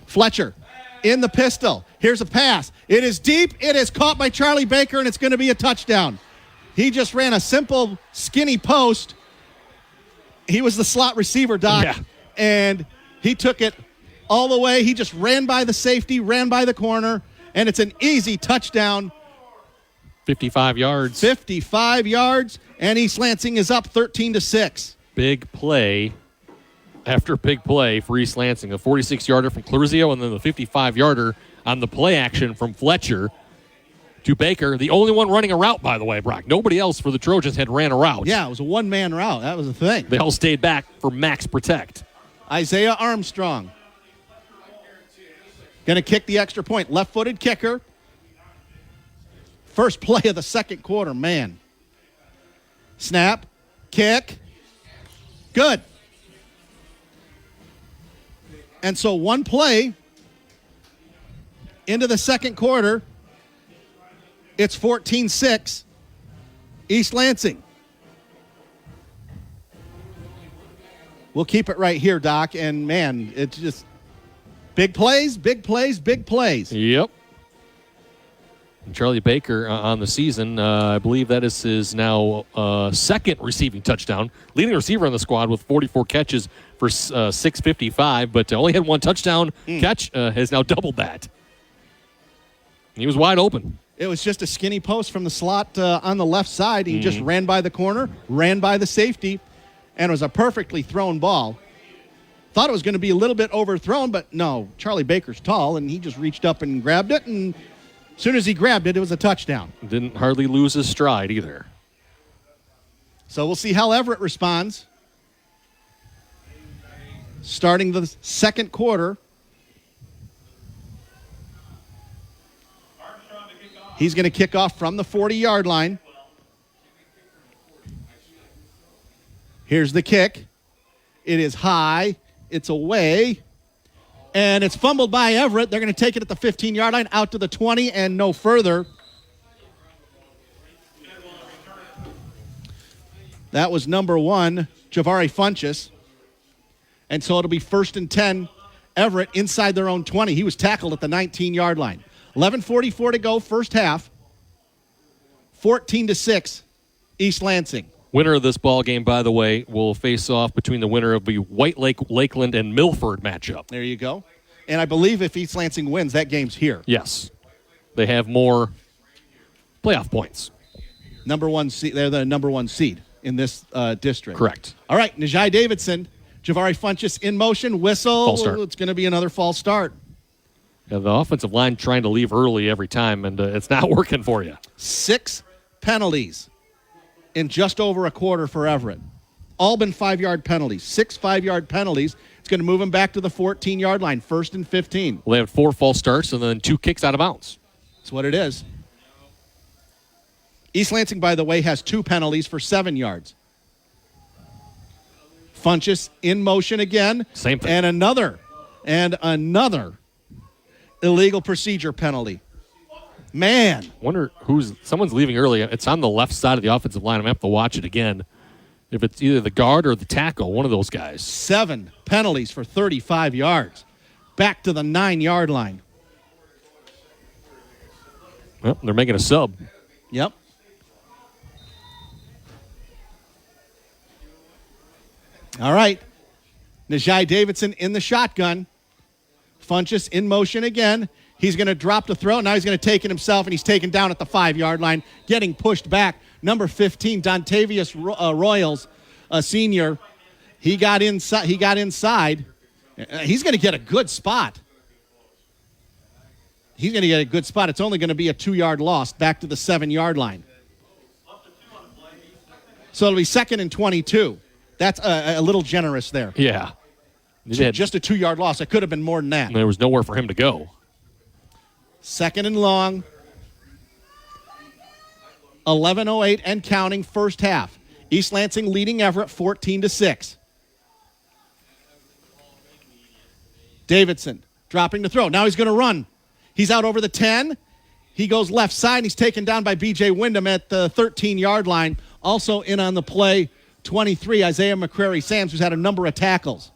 Fletcher in the pistol. Here's a pass. It is deep. It is caught by Charlie Baker, and it's going to be a touchdown. He just ran a simple, skinny post. He was the slot receiver, Doc, and he took it all the way. He just ran by the safety, ran by the corner, and it's an easy touchdown. 55 yards. 55 yards, and East Lansing is up 13-6. Big play after big play for East Lansing. A 46-yarder from Clurzio, and then the 55-yarder on the play action from Fletcher to Baker. The only one running a route, by the way, Brock. Nobody else for the Trojans had ran a route. Yeah, it was a one-man route. That was the thing. They all stayed back for max protect. Isaiah Armstrong going to kick the extra point. Left-footed kicker. First play of the second quarter, man. Snap, kick, good. And so one play into the second quarter, it's 14-6, East Lansing. We'll keep it right here, Doc, and man, it's just big plays, big plays, big plays. Yep. And Charlie Baker on the season, I believe that is his now second receiving touchdown. Leading receiver on the squad with 44 catches for 655, but only had one touchdown catch, has now doubled that. He was wide open. It was just a skinny post from the slot on the left side. He just ran by the corner, ran by the safety, and it was a perfectly thrown ball. Thought it was going to be a little bit overthrown, but no, Charlie Baker's tall, and he just reached up and grabbed it, and as soon as he grabbed it, it was a touchdown. Didn't hardly lose his stride either. So we'll see how Everett responds. Starting the second quarter. He's going to kick off from the 40-yard line. Here's the kick. It is high. It's away. And it's fumbled by Everett. They're going to take it at the 15-yard line, out to the 20 and no further. That was number 1, Javari Funchess. And so it'll be 1st and 10. Everett inside their own 20. He was tackled at the 19-yard line. 11:44 to go, first half. 14-6, East Lansing. Winner of this ball game, by the way, will face off between the winner of the White Lake, Lakeland, and Milford matchup. There you go. And I believe if East Lansing wins, that game's here. Yes. They have more playoff points. Number 1 seed. They're the number 1 seed in this district. Correct. All right, Najai Davidson, Javari Funchess in motion, whistle. False start. It's going to be another false start. Yeah, the offensive line trying to leave early every time, and it's not working for you. 6 penalties in just over a quarter for Everett. All been 5-yard penalties. 6 5-yard penalties. It's going to move them back to the 14-yard line, 1st and 15. Well, they had 4 false starts and then 2 kicks out of bounds. That's what it is. East Lansing, by the way, has 2 penalties for 7 yards. Funchess in motion again. Same thing. And another illegal procedure penalty. Man. Wonder someone's leaving early. It's on the left side of the offensive line. I'm going to have to watch it again. If it's either the guard or the tackle, one of those guys. 7 penalties for 35 yards. Back to the 9-yard line. Well, they're making a sub. Yep. All right. Najai Davidson in the shotgun. Funchess in motion again. He's going to drop the throw. Now he's going to take it himself, and he's taken down at the 5-yard line, getting pushed back. Number 15, Dontavius Royals, a senior. He got inside. He's going to get a good spot. It's only going to be a 2-yard loss back to the 7-yard line. So it'll be 2nd and 22. That's a little generous there. Yeah. Just a 2-yard loss. It could have been more than that. There was nowhere for him to go. 2nd and long. 11:08 and counting, first half. East Lansing leading Everett 14-6. Davidson dropping the throw. Now he's going to run. He's out over the 10. He goes left side, and he's taken down by B.J. Wyndham at the 13-yard line. Also in on the play, 23, Isaiah McCrary-Sams, who's had a number of tackles.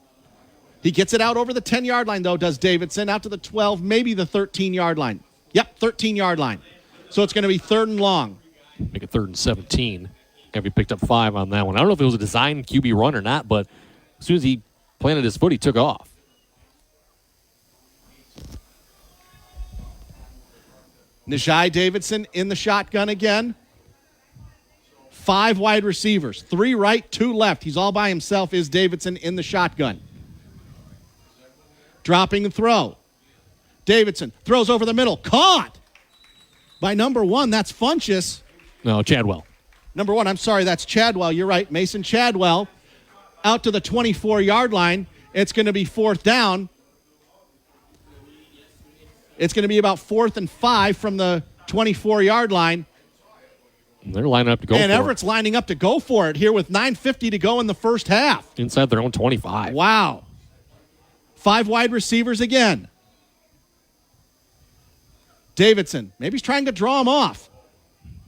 He gets it out over the 10-yard line, though, does Davidson, out to the 12, maybe the 13-yard line. Yep, 13-yard line. So it's going to be 3rd and long. Make it 3rd and 17. Have you picked up 5 on that one? I don't know if it was a designed QB run or not, but as soon as he planted his foot, he took off. Najai Davidson in the shotgun again. 5 wide receivers, 3 right, 2 left. He's all by himself, is Davidson in the shotgun. Dropping the throw. Davidson throws over the middle. Caught by number 1. That's Funchess. No, Chadwell. Number 1, I'm sorry, that's Chadwell. You're right, Mason Chadwell. Out to the 24-yard line. It's going to be 4th down. It's going to be about 4th and 5 from the 24-yard line. They're lining up to go for it. And Everett's lining up to go for it here with 9:50 to go in the first half. Inside their own 25. Wow. 5 wide receivers again. Davidson, maybe he's trying to draw him off.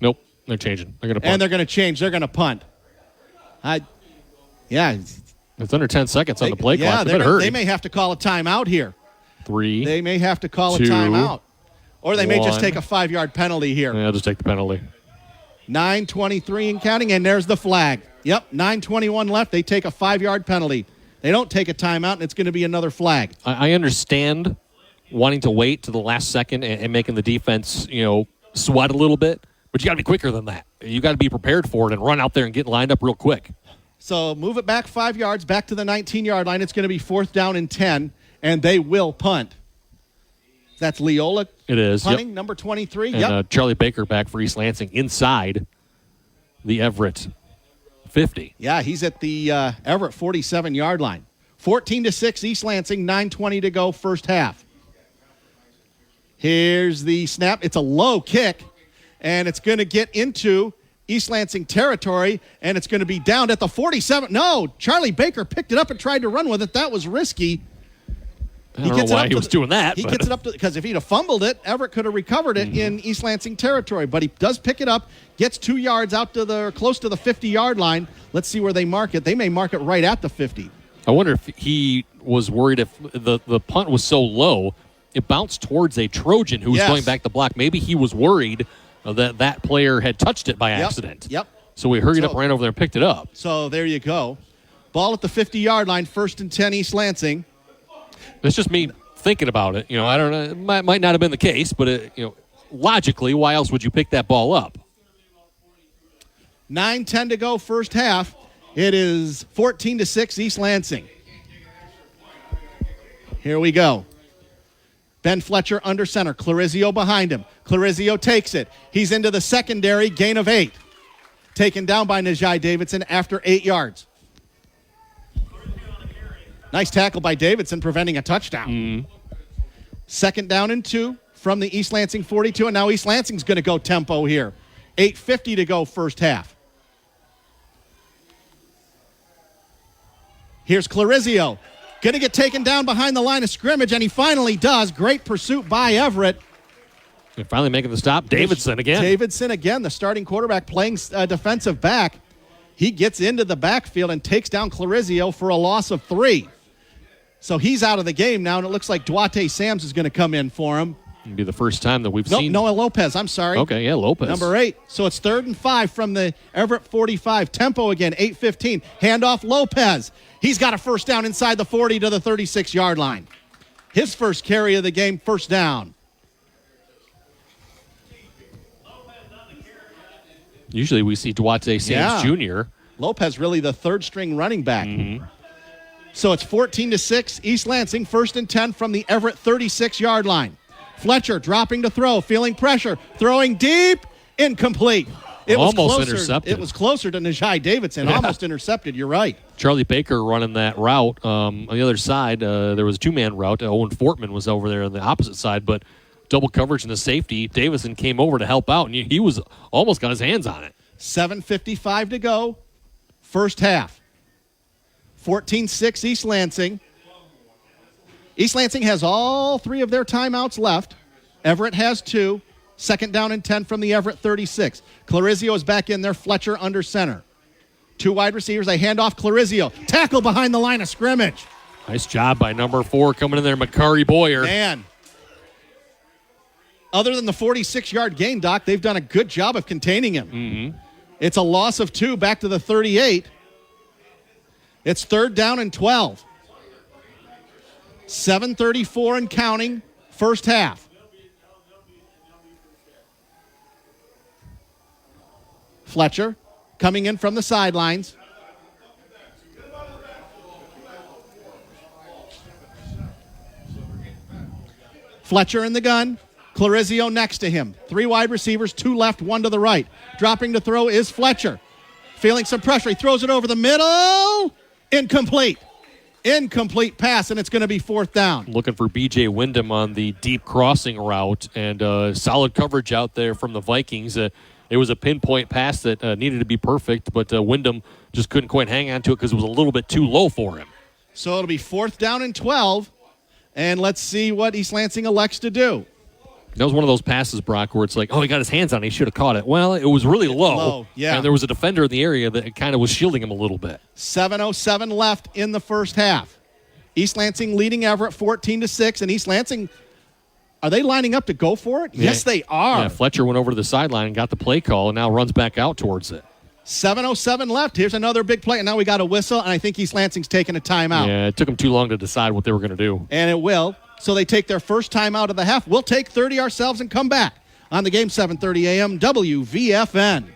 Nope, they're changing. They're going to punt. And they're going to change. They're going to punt. Yeah. It's under 10 seconds on the play clock. They may have to call a timeout here. 3. They may have to call 2, a timeout. Or they may just 1. take a 5-yard penalty here. Yeah, just take the penalty. 9:23 and counting, and there's the flag. Yep, 9:21 left. They take a 5-yard penalty. They don't take a timeout, and it's going to be another flag. I understand wanting to wait to the last second and making the defense, sweat a little bit, but you got to be quicker than that. You got to be prepared for it and run out there and get lined up real quick. So move it back 5 yards, back to the 19-yard line. It's going to be 4th down and 10, and they will punt. That's Leola. It is. Punting, number 23. And Charlie Baker back for East Lansing inside the Everett 50. Yeah, he's at the Everett 47-yard line. 14-6 East Lansing, 9:20 to go first half. Here's the snap. It's a low kick, and it's going to get into East Lansing territory, and it's going to be down at the 47. No, Charlie Baker picked it up and tried to run with it. That was risky. I don't know why he was doing that. He gets it up to, because if he'd have fumbled it, Everett could have recovered it in East Lansing territory. But he does pick it up, gets 2 yards out to close to the 50-yard line. Let's see where they mark it. They may mark it right at the 50. I wonder if he was worried if the punt was so low, it bounced towards a Trojan who was going back to block. Maybe he was worried that player had touched it by accident. Yep. So he hurried up, ran over there, and picked it up. So there you go. Ball at the 50-yard line, 1st and 10 East Lansing. It's just me thinking about it. I don't know. It might not have been the case, but logically, why else would you pick that ball up? 9:10 to go first half. It is 14-6 East Lansing. Here we go. Ben Fletcher under center. Clarizio behind him. Clarizio takes it. He's into the secondary, gain of 8. Taken down by Najai Davidson after 8 yards. Nice tackle by Davidson, preventing a touchdown. 2nd down and 2 from the East Lansing 42, and now East Lansing's going to go tempo here. 8:50 to go first half. Here's Clarizio. Going to get taken down behind the line of scrimmage, and he finally does. Great pursuit by Everett. They're finally making the stop. Davidson again. Davidson again, the starting quarterback playing defensive back. He gets into the backfield and takes down Clarizio for a loss of 3. So he's out of the game now, and it looks like Duarte Sams is going to come in for him. It'll be the first time that we've seen. Noah Lopez, I'm sorry. Okay, yeah, Lopez. Number 8. So it's 3rd and 5 from the Everett 45. Tempo again, 8:15. Handoff Lopez. He's got a first down inside the 40 to the 36-yard line. His first carry of the game, first down. Usually we see Duarte Sams Jr. Lopez really the 3rd-string running back. So it's 14-6, East Lansing, 1st and 10 from the Everett 36-yard line. Fletcher dropping to throw, feeling pressure, throwing deep, incomplete. It was almost closer, intercepted. It was closer to Najai Davidson, almost intercepted, you're right. Charlie Baker running that route. On the other side, there was a 2-man route. Owen Fortman was over there on the opposite side, but double coverage in the safety. Davison came over to help out, and he was almost got his hands on it. 7:55 to go, first half. 14-6 East Lansing. East Lansing has all 3 of their timeouts left. Everett has 2. 2nd down and 10 from the Everett 36. Clarizio is back in there. Fletcher under center. 2 wide receivers. They hand off Clarizio. Tackle behind the line of scrimmage. Nice job by number 4 coming in there, Makari Boyer. Man. Other than the 46-yard gain, Doc, they've done a good job of containing him. Mm-hmm. It's a loss of 2 back to the 38. It's 3rd down and 12. 7:34 and counting, first half. Fletcher coming in from the sidelines. Fletcher in the gun. Clarizio next to him. 3 wide receivers, 2 left, 1 to the right. Dropping to throw is Fletcher. Feeling some pressure. He throws it over the middle. Incomplete. Incomplete pass, and it's going to be 4th down. Looking for B.J. Wyndham on the deep crossing route, and solid coverage out there from the Vikings. It was a pinpoint pass that needed to be perfect, but Wyndham just couldn't quite hang on to it because it was a little bit too low for him. So it'll be 4th down and 12, and let's see what East Lansing elects to do. That was one of those passes, Brock, where it's like, oh, he got his hands on it. He should have caught it. Well, it was really low. Yeah. And there was a defender in the area that kind of was shielding him a little bit. 7:07 left in the first half. East Lansing leading Everett 14-6, and East Lansing, are they lining up to go for it? Yeah. Yes, they are. Yeah, Fletcher went over to the sideline and got the play call and now runs back out towards it. 7:07 left. Here's another big play, and now we got a whistle, and I think East Lansing's taking a timeout. Yeah, it took them too long to decide what they were going to do. And it will. So they take their first timeout of the half. We'll take 30 ourselves and come back on the game, 7:30 a.m. WVFN.